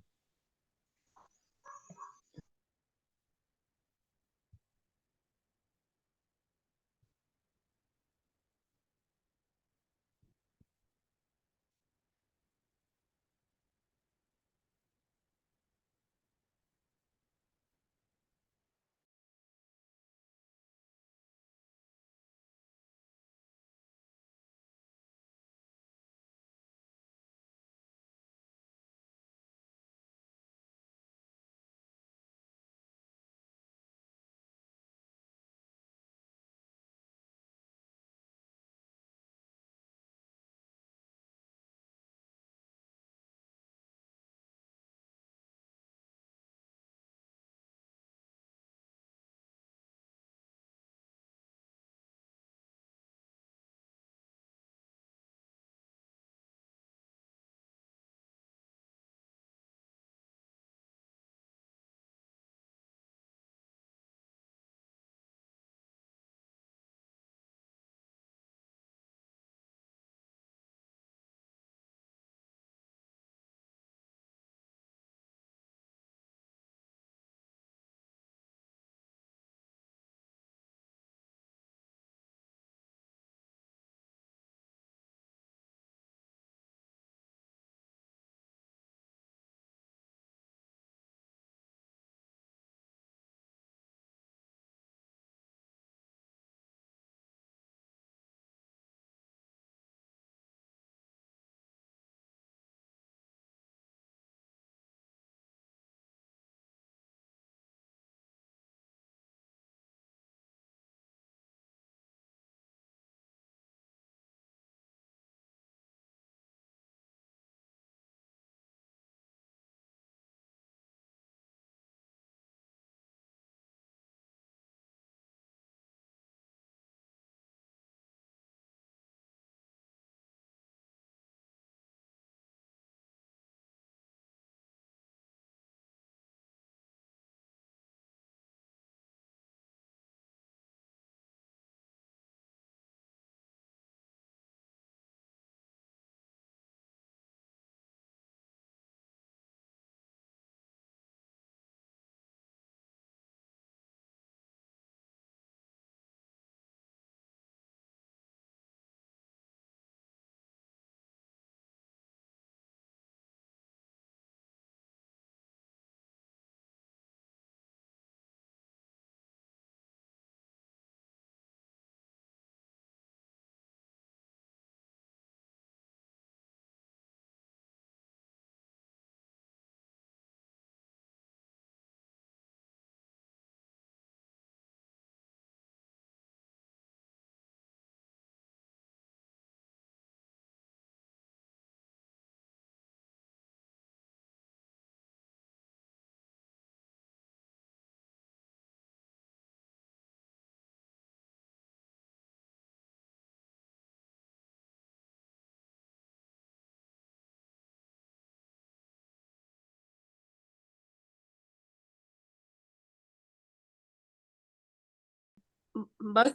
bus,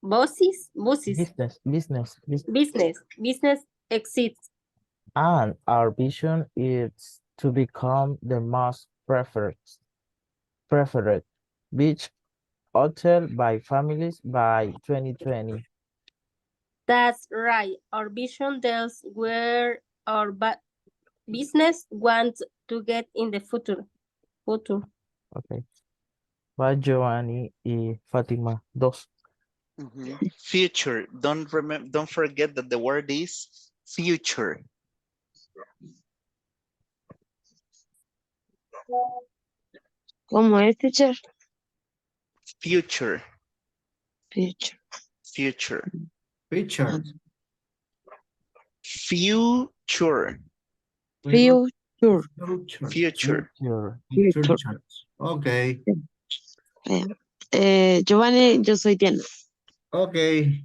buses, business exits. And our vision is to become the most preferred beach hotel by families by 2020. That's right. Our vision tells where our business wants to get in the future. Okay. Va Giovanni y Fatima, dos. Future. Don't forget that the word is future. ¿Cómo es, teacher? Future. Future. Future. Future. Future. Future. Future. Future. Okay. Giovanni, yo soy Diana. Okay.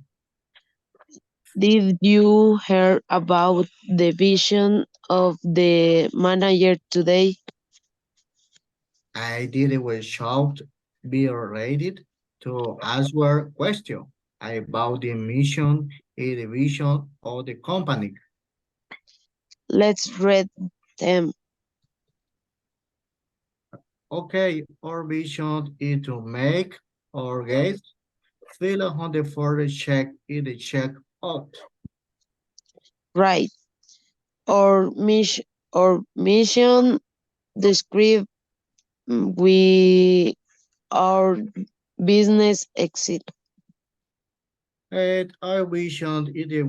Did you hear about the vision of the manager today? I did was shocked, be ready to answer question about the mission and the vision of the company. Let's read them. Okay, our vision is to make our guests feel on the first check in the check out. Right. Our mission describe our business exit. And our vision is the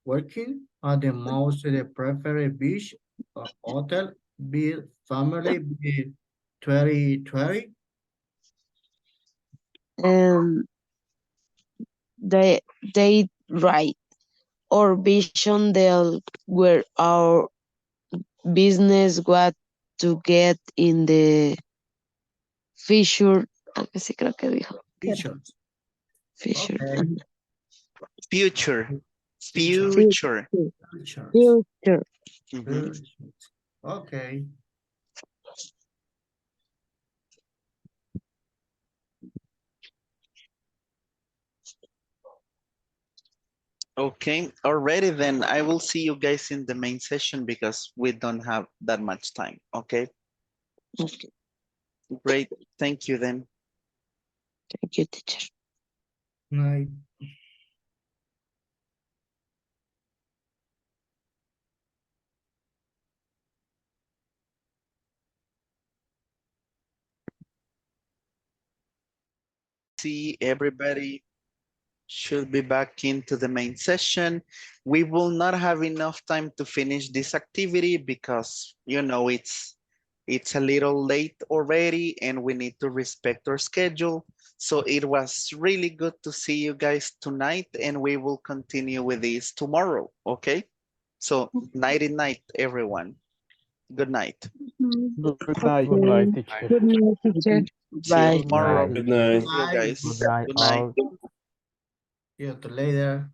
working at the most preferred beach or hotel be family be 2020. They right. Our vision deal where our business got to get in the future. Algo así creo que dijo. Future. Future. Okay. Future. Future. Future. Mhm. Okay. Okay, already then I will see you guys in the main session because we don't have that much time, okay? Okay. Great, thank you then. Thank you, teacher. Night. See, everybody should be back into the main session. We will not have enough time to finish this activity because, you know, it's a little late already and we need to respect our schedule. So it was really good to see you guys tonight and we will continue with this tomorrow, okay? So nighty night, everyone. Good night. Good night. Good night, teacher. Good night, teacher. See you Bye. tomorrow. Night. Good night. See you guys. Good night, Good night. all. See you later.